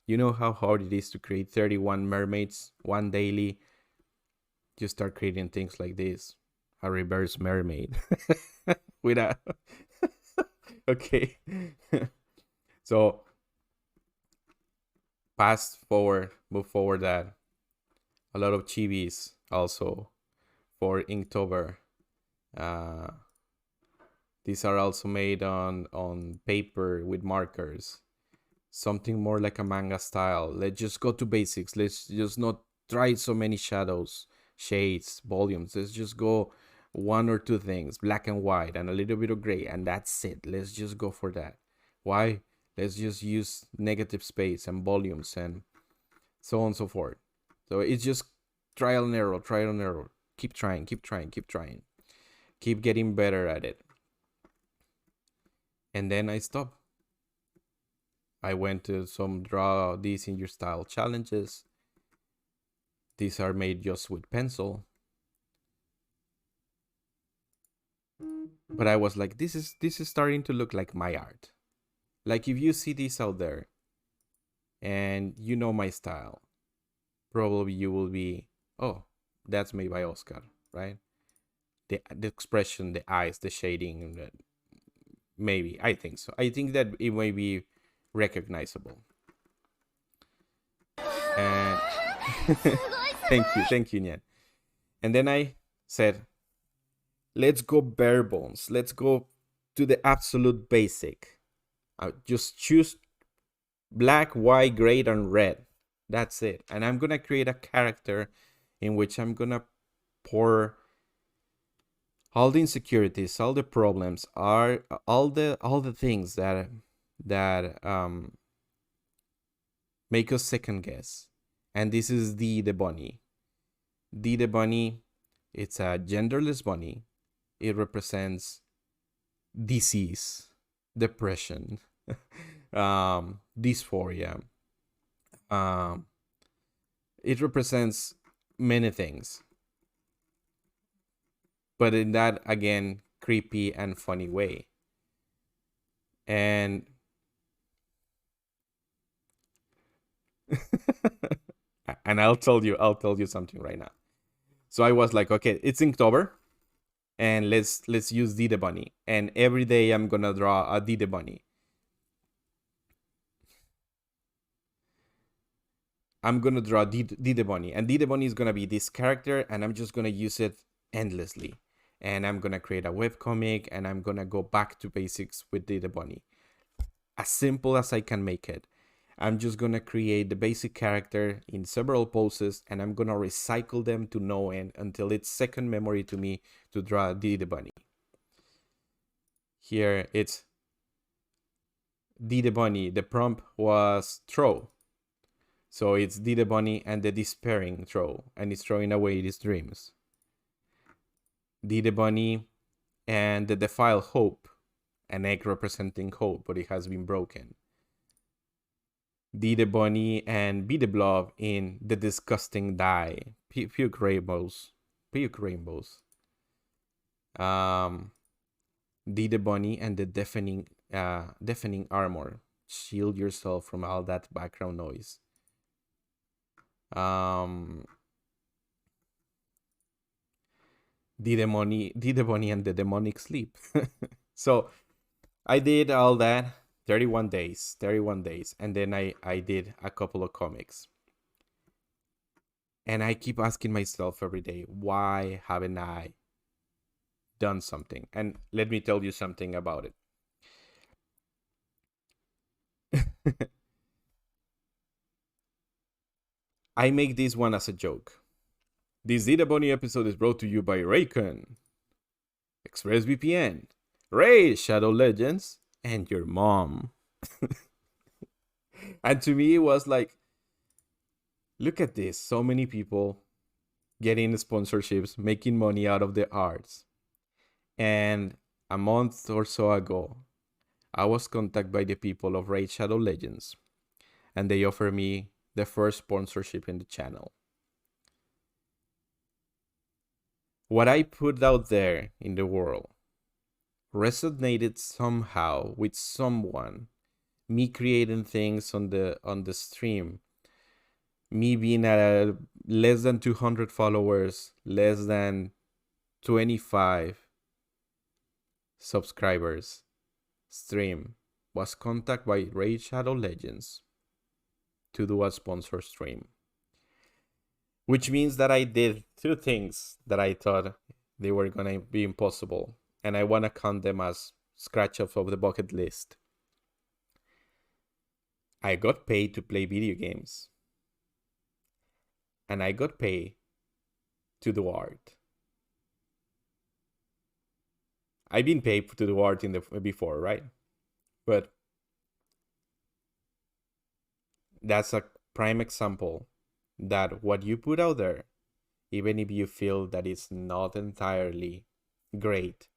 You know how hard it is to create 31 mermaids one daily. You start creating things like this, a reverse mermaid with a okay. So move forward that a lot of chibis also for Inktober. These are also made on paper with markers. Something more like a manga style. Let's just go to basics. Let's just not try so many shadows, shades, volumes. Let's just go one or two things, black and white, and a little bit of gray, and that's it. Let's just go for that. Why? Let's just use negative space and volumes and so on and so forth. So it's just trial and error. Keep trying. Keep getting better at it. And then I stopped. I went to some draw these in your style challenges. These are made just with pencil. But I was like, this is starting to look like my art. Like if you see this out there and you know my style, probably you will be, oh, that's made by Oscar, right? The expression, the eyes, the shading, maybe. I think so. I think that it may be recognizable. And thank you, Nyan. And then I said, let's go bare bones. Let's go to the absolute basic. Just choose black, white, gray, and red. That's it. And I'm gonna create a character in which I'm gonna pour all the insecurities, all the problems, are all the things that make us second guess. And this is the bunny. The bunny, it's a genderless bunny. It represents disease, depression, dysphoria. It represents many things, but in that, again, creepy and funny way. And and I'll tell you something right now. So I was like, okay, it's Inktober, and let's use Dida Bunny. And every day I'm gonna draw a Dida Bunny. I'm gonna draw Dida Bunny, and Dida Bunny is gonna be this character, and I'm just gonna use it endlessly. And I'm gonna create a webcomic, and I'm gonna go back to basics with Dida Bunny. As simple as I can make it. I'm just gonna create the basic character in several poses, and I'm gonna recycle them to no end until it's second memory to me to draw Didi the Bunny. Here it's D the Bunny. The prompt was throw. So it's D the Bunny and the despairing throw, and it's throwing away his dreams. D the Bunny and the defiled hope, an egg representing hope, but it has been broken. D the Bunny and B the Blob in the disgusting die, puke rainbows, puke rainbows. D the Bunny and the deafening armor, shield yourself from all that background noise. D the Bunny and the demonic sleep. So I did all that 31 days, and then I did a couple of comics. And I keep asking myself every day, why haven't I done something? And let me tell you something about it. I make this one as a joke. This Dita Bunny episode is brought to you by Raycon, ExpressVPN, Raid Shadow Legends, and your mom. And to me, it was like, look at this. So many people getting sponsorships, making money out of the arts. And a month or so ago, I was contacted by the people of Raid Shadow Legends, and they offered me the first sponsorship in the channel. What I put out there in the world resonated somehow with someone. Me creating things on the stream, me being at less than 200 followers, less than 25 subscribers stream, was contacted by Raid Shadow Legends to do a sponsor stream. Which means that I did two things that I thought they were gonna be impossible, and I wanna count them as scratch off of the bucket list. I got paid to play video games, and I got paid to do art. I've been paid to do art in the before, right? But that's a prime example that what you put out there, even if you feel that it's not entirely great,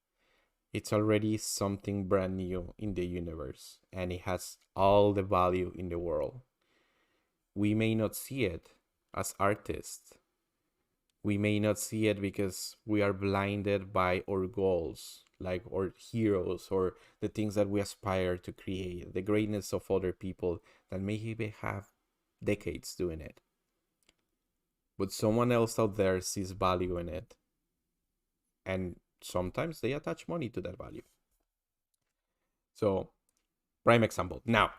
it's already something brand new in the universe, and it has all the value in the world. We may not see it as artists. We may not see it because we are blinded by our goals, like our heroes, or the things that we aspire to create, the greatness of other people that maybe have decades doing it. But someone else out there sees value in it, and sometimes they attach money to that value. So, prime example. Now,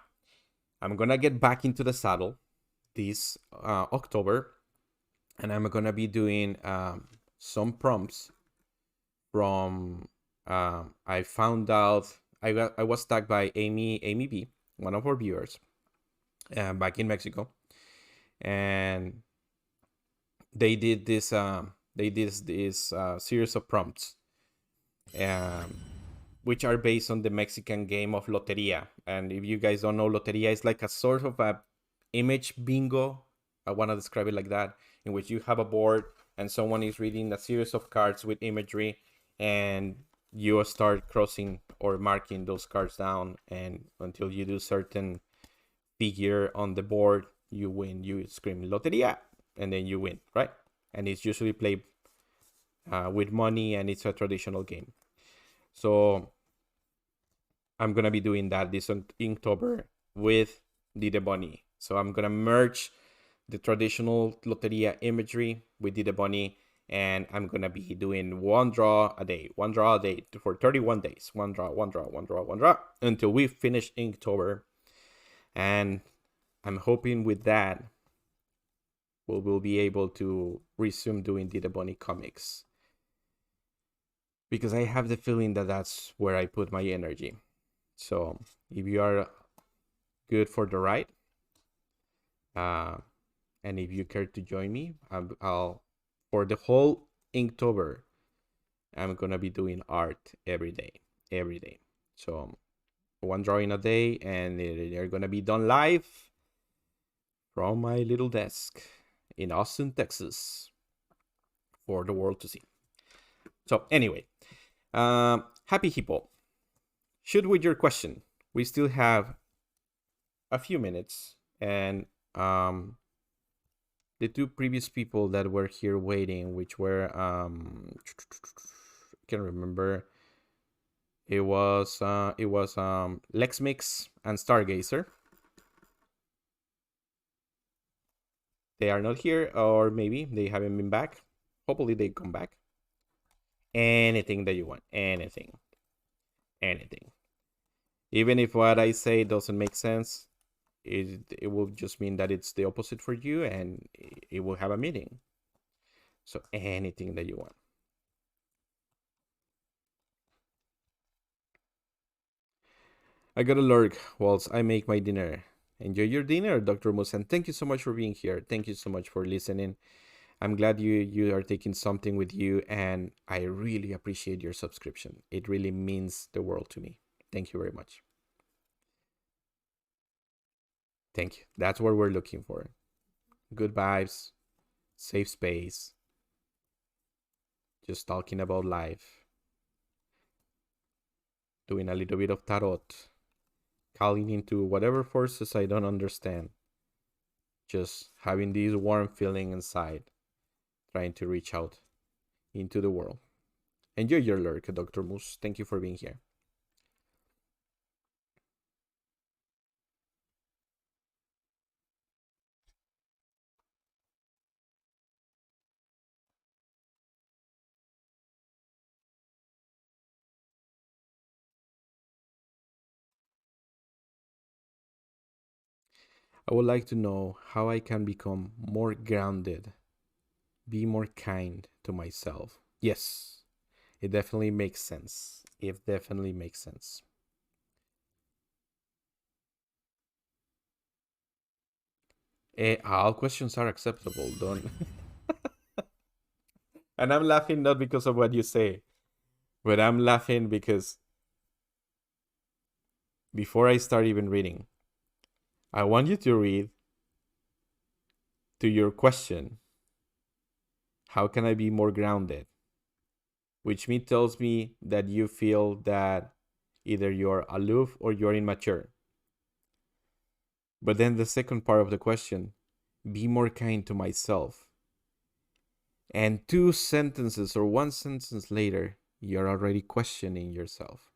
I'm gonna get back into the saddle this October, and I'm gonna be doing some prompts from. I found out I was tagged by Amy B, one of our viewers, back in Mexico, and they did this series of prompts, which are based on the Mexican game of Loteria. And if you guys don't know, Loteria is like a sort of a image bingo. I want to describe it like that, in which you have a board and someone is reading a series of cards with imagery, and you start crossing or marking those cards down, and until you do certain figure on the board, you win. You scream Loteria, and then you win, right? And it's usually played with money, and it's a traditional game. So I'm gonna be doing that this Inktober with Dida Bunny. So I'm gonna merge the traditional Loteria imagery with Dida Bunny, and I'm gonna be doing one draw a day for 31 days. One draw, until we finish Inktober. And I'm hoping with that we'll be able to resume doing Dida Bunny comics, because I have the feeling that that's where I put my energy. So if you are good for the ride, and if you care to join me, I'll for the whole Inktober, I'm gonna be doing art every day. So one drawing a day, and they're gonna be done live from my little desk in Austin, Texas, for the world to see. So anyway, Happy Hippo, shoot with your question. We still have a few minutes, and the two previous people that were here waiting, which were I can't remember. It was Lexmix and Stargazer. They are not here, or maybe they haven't been back. Hopefully they come back. Anything that you want, anything. Even if what I say doesn't make sense, it will just mean that it's the opposite for you, and it will have a meaning. So anything that you want. I gotta lurk whilst I make my dinner. Enjoy your dinner, Dr. Musan. Thank you so much for being here. Thank you so much for listening. I'm glad you are taking something with you, and I really appreciate your subscription. It really means the world to me. Thank you very much. Thank you. That's what we're looking for. Good vibes, safe space, just talking about life, doing a little bit of tarot, calling into whatever forces I don't understand, just having this warm feeling inside, trying to reach out into the world. Enjoy your lurk, Dr. Moose. Thank you for being here. I would like to know how I can become more grounded, be more kind to myself. Yes, it definitely makes sense. It definitely makes sense. All questions are acceptable, don't. And I'm laughing not because of what you say, but I'm laughing because before I start even reading, I want you to read to your question. How can I be more grounded? Which tells me that you feel that either you're aloof or you're immature. But then the second part of the question, be more kind to myself. And two sentences or one sentence later, you're already questioning yourself,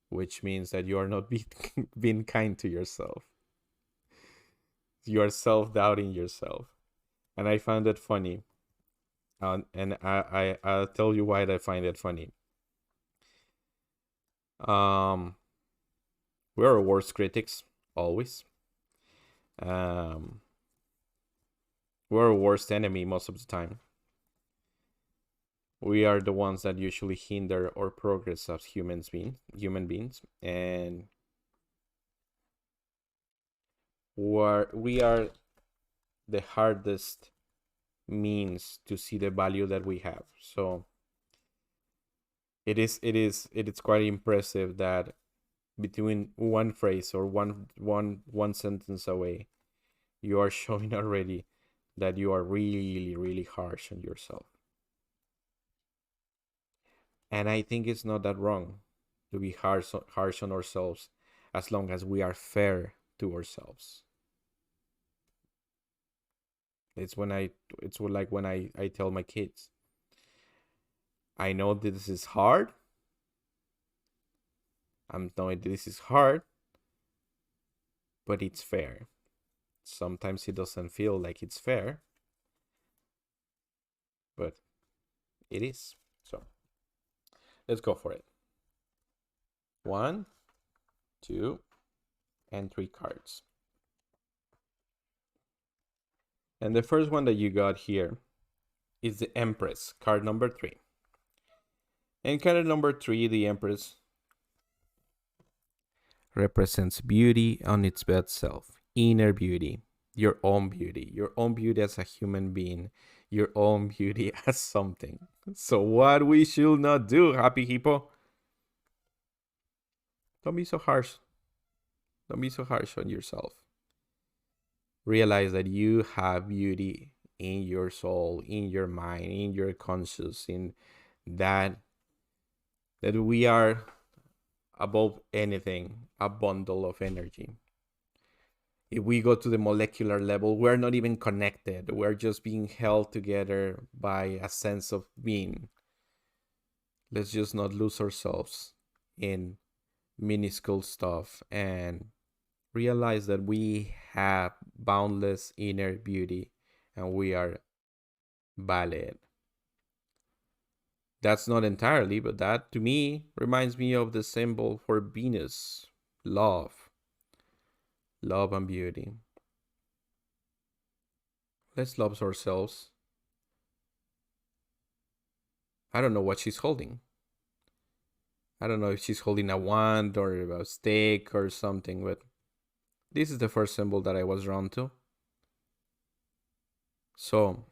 which means that you are not being kind to yourself. You are self-doubting yourself. And I found it funny. And I'll tell you why I find it funny. We're our worst critics, always. We're our worst enemy most of the time. We are the ones that usually hinder our progress as human beings, and we are the hardest means to see the value that we have. So it is quite impressive that between one phrase or one sentence away, you are showing already that you are really harsh on yourself. And I think it's not that wrong to be harsh on ourselves, as long as we are fair to ourselves. It's like when I tell my kids, I know this is hard. I'm knowing this is hard, but it's fair. Sometimes it doesn't feel like it's fair, but it is. So let's go for it. 1, 2, and 3 cards. And the first one that you got here is the Empress, card number 3. And card number 3, the Empress, represents beauty on its best self, inner beauty, your own beauty as a human being, your own beauty as something. So what we should not do, Happy Hippo? Don't be so harsh. Don't be so harsh on yourself. Realize that you have beauty in your soul, in your mind, in your conscious, in that we are above anything, a bundle of energy. If we go to the molecular level, we're not even connected. We're just being held together by a sense of being. Let's just not lose ourselves in minuscule stuff and realize that we have boundless inner beauty and we are valid. That's not entirely, but that to me reminds me of the symbol for Venus, love, love and beauty. Let's love ourselves. I don't know what she's holding. I don't know if she's holding a wand or a stick or something, but this is the first symbol that I was drawn to. So,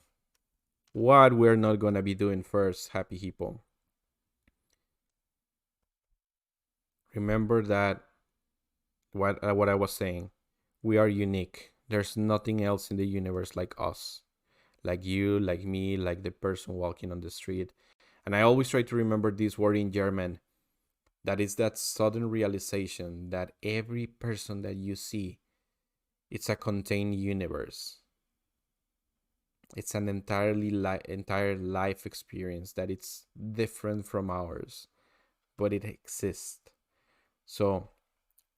what we're not going to be doing first, Happy Hippo. Remember that what I was saying. We are unique. There's nothing else in the universe like us. Like you, like me, like the person walking on the street. And I always try to remember this word in German. That is that sudden realization that every person that you see, it's a contained universe. It's an entire life experience that it's different from ours, but it exists. So,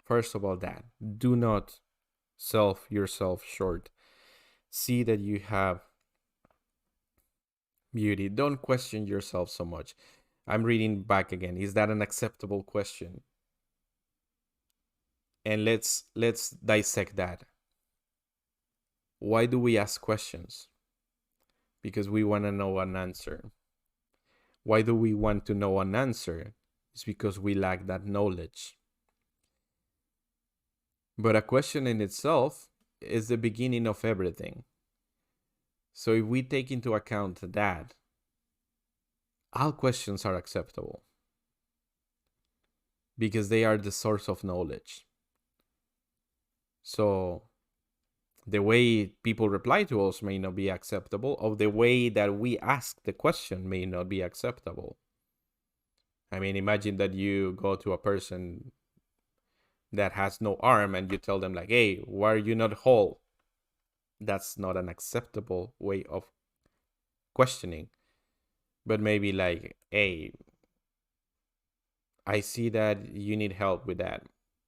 first of all, that do not sell yourself short. See that you have beauty. Don't question yourself so much. I'm reading back again. Is that an acceptable question? And let's dissect that. Why do we ask questions? Because we want to know an answer. Why do we want to know an answer? It's because we lack that knowledge. But a question in itself is the beginning of everything. So if we take into account that, all questions are acceptable because they are the source of knowledge. So the way people reply to us may not be acceptable, or the way that we ask the question may not be acceptable. I mean, imagine that you go to a person that has no arm and you tell them like, hey, why are you not whole? That's not an acceptable way of questioning. But maybe like, hey, I see that you need help with that.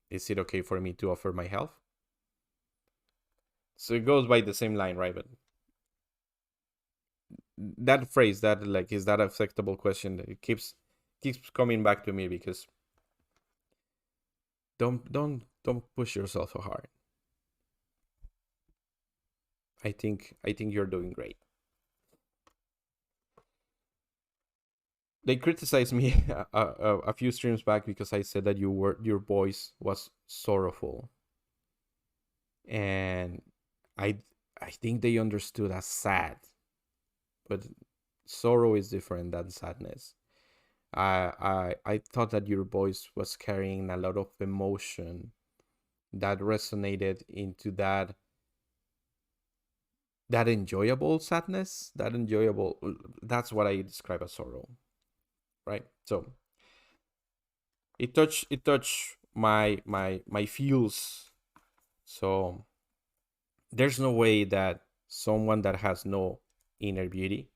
Is it okay for me to offer my help? So it goes by the same line, right? But that phrase, that like, is that acceptable question? It keeps coming back to me because don't push yourself so hard. I think you're doing great. They criticized me a few streams back because I said that your voice was sorrowful, and I think they understood as sad, but sorrow is different than sadness. I thought that your voice was carrying a lot of emotion that resonated into that enjoyable sadness, that's what I describe as sorrow, right? So it touched my feels. So there's no way that someone that has no inner beauty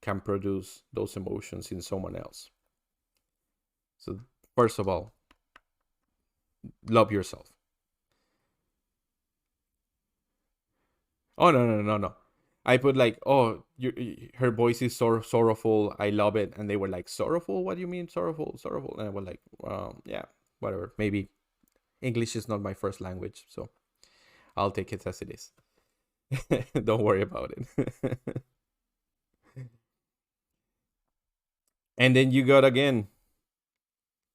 can produce those emotions in someone else. So first of all, love yourself. Oh, no. I put like, oh, her voice is sorrowful. I love it. And they were like, sorrowful? What do you mean sorrowful? Sorrowful? And I was like, yeah, whatever. Maybe English is not my first language, so I'll take it as it is. Don't worry about it. And then you got again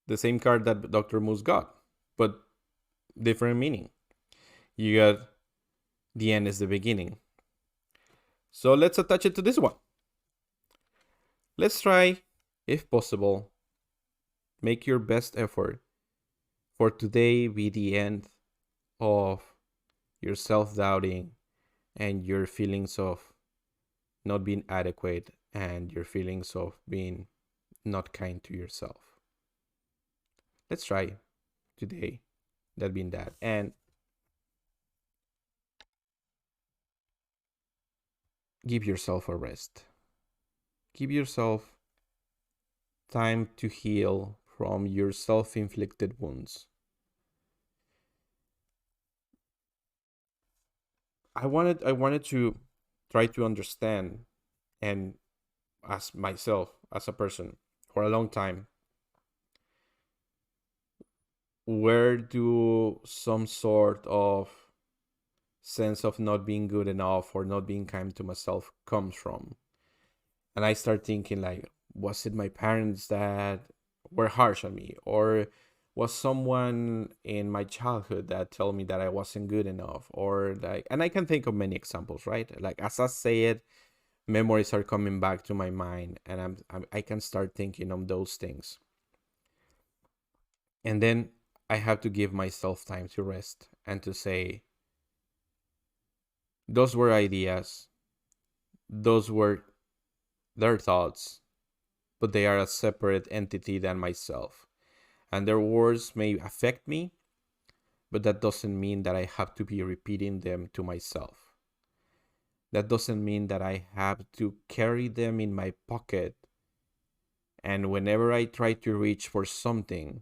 the same card that Dr. Moose got, but different meaning. You got the end is the beginning. So let's attach it to this one. Let's try, if possible, make your best effort for today be the end of your self-doubting and your feelings of not being adequate and your feelings of being not kind to yourself. Let's try today that being that, and give yourself a rest. Give yourself time to heal from your self-inflicted wounds. I wanted to try to understand, and as myself as a person for a long time, where do some sort of sense of not being good enough or not being kind to myself comes from. And I start thinking like, was it my parents that were harsh on me, or was someone in my childhood that told me that I wasn't good enough, or like, and I can think of many examples, right? Like as I say it, memories are coming back to my mind, and I can start thinking on those things, and then I have to give myself time to rest and to say, those were ideas, those were their thoughts, but they are a separate entity than myself. And their words may affect me, but that doesn't mean that I have to be repeating them to myself. That doesn't mean that I have to carry them in my pocket, and whenever I try to reach for something,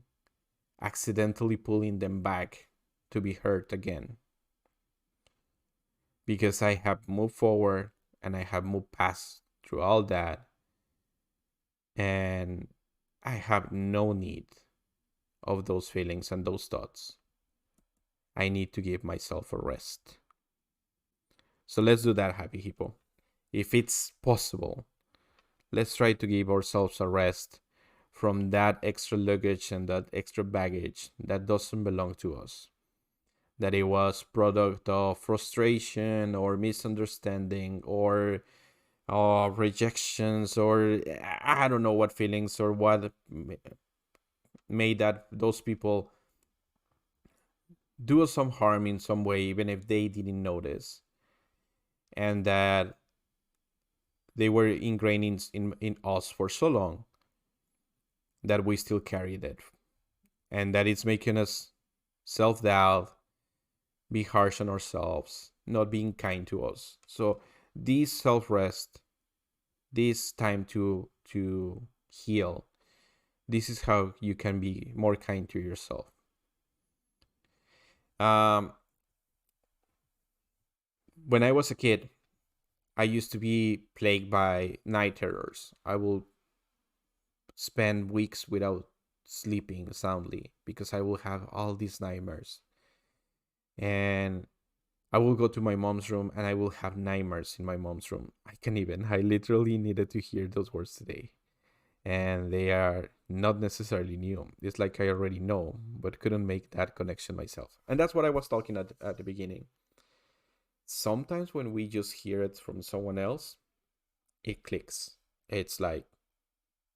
accidentally pulling them back to be hurt again. Because I have moved forward and I have moved past through all that, and I have no need of those feelings and those thoughts. I need to give myself a rest. So let's do that, Happy Hippo. If it's possible, let's try to give ourselves a rest from that extra luggage and that extra baggage that doesn't belong to us. That it was product of frustration or misunderstanding or rejections, or I don't know what feelings or what made that those people do us some harm in some way, even if they didn't notice, and that they were ingrained in us for so long that we still carry that, and that it's making us self-doubt, be harsh on ourselves, not being kind to us. So this self-rest, this time to heal, this is how you can be more kind to yourself. um when I was a kid, I used to be plagued by night terrors. I will spend weeks without sleeping soundly because I will have all these nightmares. And I will go to my mom's room and I will have nightmares in my mom's room. I literally needed to hear those words today. And they are not necessarily new. It's like I already know, but couldn't make that connection myself. And that's what I was talking at the beginning. Sometimes when we just hear it from someone else, it clicks. It's like,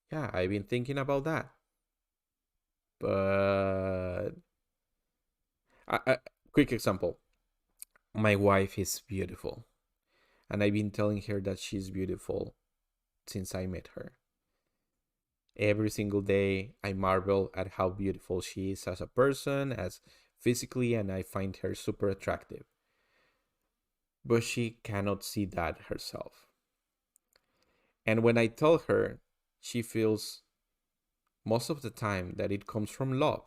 yeah, I've been thinking about that. But quick example. My wife is beautiful. And I've been telling her that she's beautiful since I met her. Every single day, I marvel at how beautiful she is as a person, as physically, and I find her super attractive. But she cannot see that herself. And when I tell her, she feels most of the time that it comes from love,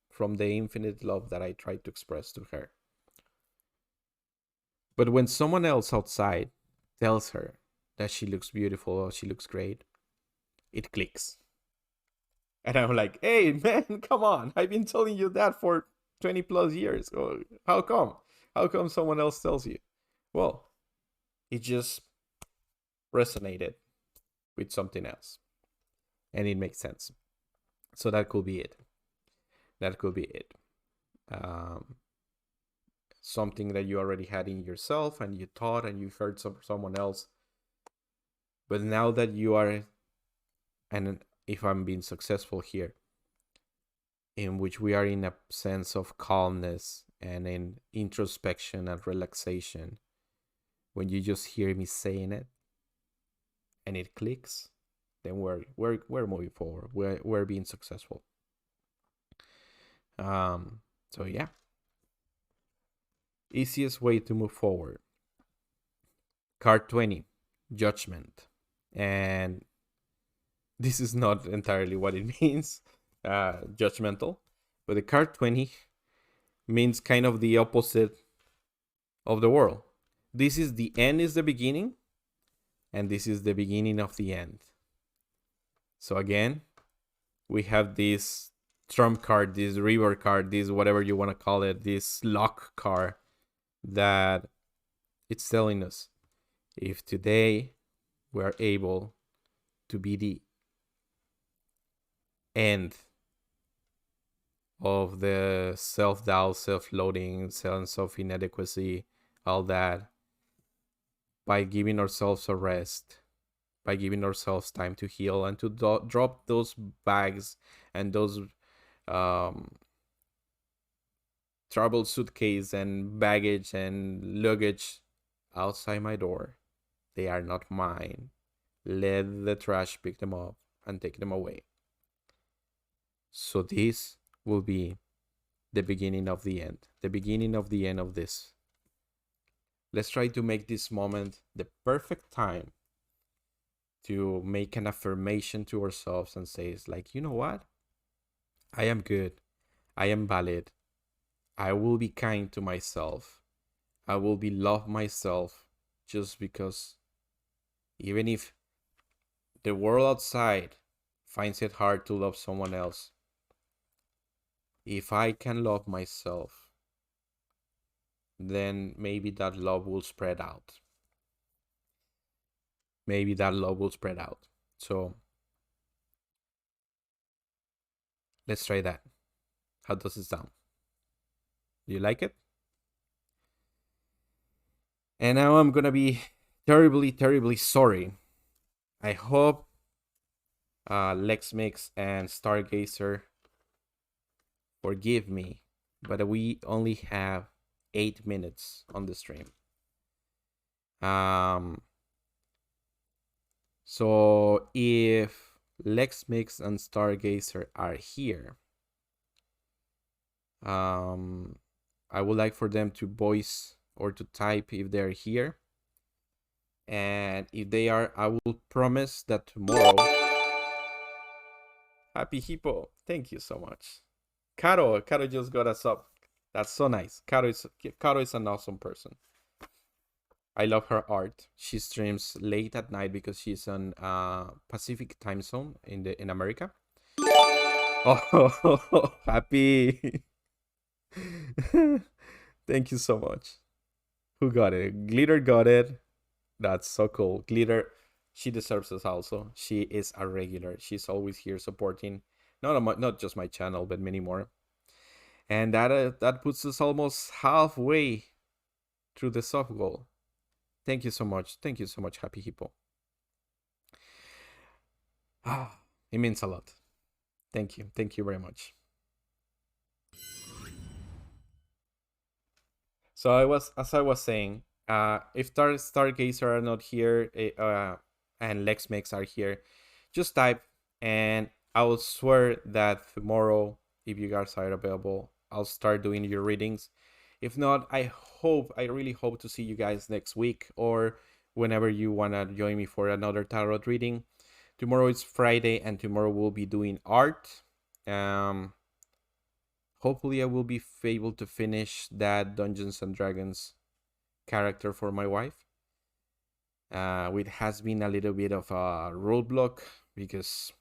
from the infinite love that I try to express to her. But when someone else outside tells her that she looks beautiful or she looks great, it clicks. And I'm like, hey, man, come on. I've been telling you that for 20 plus years. How come? How come someone else tells you? Well, it just resonated with something else. And it makes sense. So that could be it. That could be it. Um, Something that you already had in yourself and you taught and you heard someone else. But now that you are, and if I'm being successful here, in which we are in a sense of calmness and in introspection and relaxation, when you just hear me saying it and it clicks, then we're moving forward. We're being successful. So yeah, easiest way to move forward. Card 20, Judgment. And this is not entirely what it means, judgmental, but the card 20 means kind of the opposite of the world. This is the end is the beginning, and this is the beginning of the end. So again, we have this trump card, this river card, this whatever you want to call it, this lock card that it's telling us if today we are able to be the end of the self-doubt, self-loathing, sense of inadequacy, all that, by giving ourselves a rest, by giving ourselves time to heal and to drop those bags and those travel suitcase and baggage and luggage outside my door. They are not mine. Let the trash pick them up and take them away. So this will be the beginning of the end, the beginning of the end of this. Let's try to make this moment the perfect time to make an affirmation to ourselves and say, it's like, you know what? I am good. I am valid. I will be kind to myself. I will be love myself just because even if the world outside finds it hard to love someone else, if I can love myself, then maybe that love will spread out. Maybe that love will spread out. So let's try that. How does it sound? Do you like it? And now I'm gonna be terribly, terribly sorry. I hope Lex Mix and Stargazer forgive me, but we only have 8 minutes on the stream. So if Lex Mix and Stargazer are here, I would like for them to voice or to type if they're here. And if they are, I will promise that tomorrow. Happy Hippo, thank you so much. Caro just got us up. That's so nice. Caro is an awesome person. I love her art. She streams late at night because she's on Pacific time zone in America. Oh, happy. Thank you so much. Who got it? Glitter got it. That's so cool. Glitter, she deserves us also. She is a regular. She's always here supporting not just my channel, but many more. And that puts us almost halfway through the soft goal. Thank you so much. Thank you so much, Happy Hippo. It means a lot. Thank you. Thank you very much. So as I was saying, if Stargazer are not here, and LexMix are here, just type, and I will swear that tomorrow, if you guys are available, I'll start doing your readings. If not, I really hope to see you guys next week or whenever you wanna join me for another tarot reading. Tomorrow is Friday, and tomorrow we'll be doing art. Hopefully I will be able to finish that Dungeons and Dragons character for my wife. It has been a little bit of a roadblock because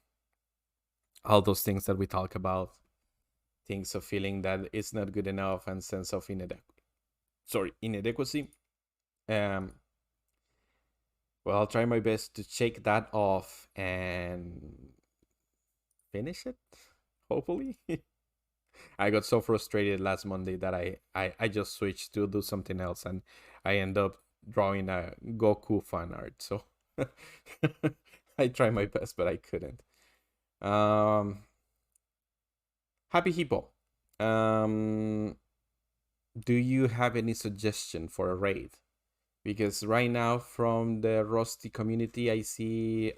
all those things that we talk about, things of feeling that it's not good enough and sense of inadequacy. Well, I'll try my best to shake that off and finish it, hopefully. I got so frustrated last Monday that I just switched to do something else, and I end up drawing a Goku fan art. So I tried my best, but I couldn't. Happy Hippo. Um, do you have any suggestion for a raid? Because right now from the Rusty community, I see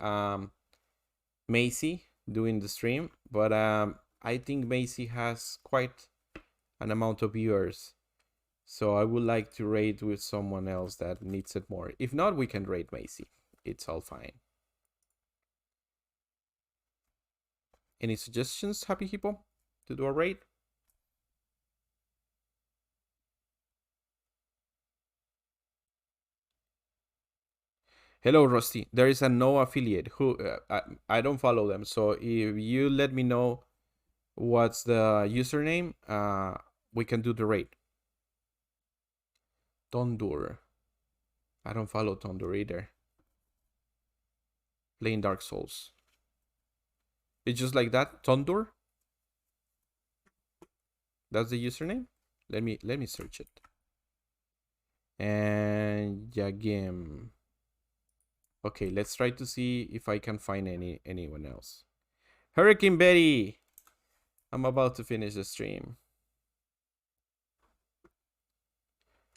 Macy doing the stream, but I think Macy has quite an amount of viewers. So I would like to raid with someone else that needs it more. If not, we can raid Macy. It's all fine. Any suggestions, Happy Hippo, to do a raid? Hello, Rusty. There is a no affiliate who I don't follow them. So if you let me know what's the username, we can do the raid. Tondur. I don't follow Tondur either. Playing Dark Souls. It's just like that, Tondur. That's the username. Let me search it. And Yagim. Okay, let's try to see if I can find anyone else. Hurricane Betty. I'm about to finish the stream.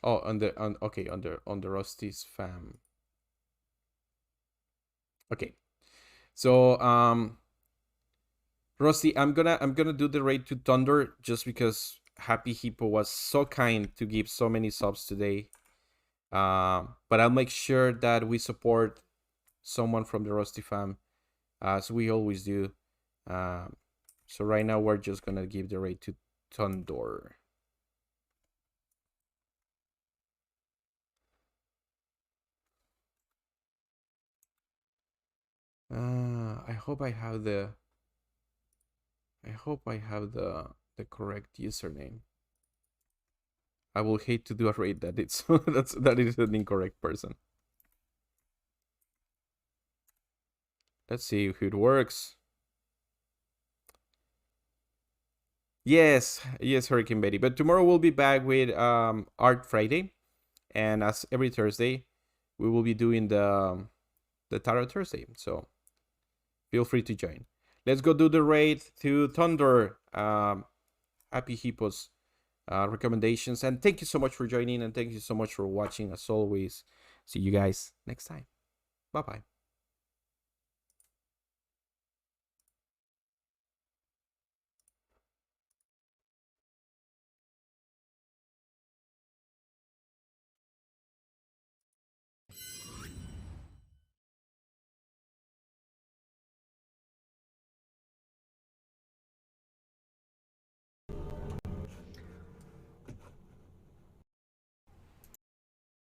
Oh, on the Rusty's fam. Okay. So Rusty, I'm gonna do the raid to Thunder just because Happy Hippo was so kind to give so many subs today. But I'll make sure that we support someone from the Rusty fam, as we always do. So right now we're just gonna give the raid to Thunder. I hope I have the correct username. I will hate to do a raid that it's that is an incorrect person. Let's see if it works. Yes, Hurricane Betty. But tomorrow we'll be back with Art Friday, and as every Thursday, we will be doing the Tarot Thursday. So feel free to join. Let's go do the raid to Thunder. Happy Hippos recommendations, and thank you so much for joining, and thank you so much for watching. As always, see you guys next time. Bye bye.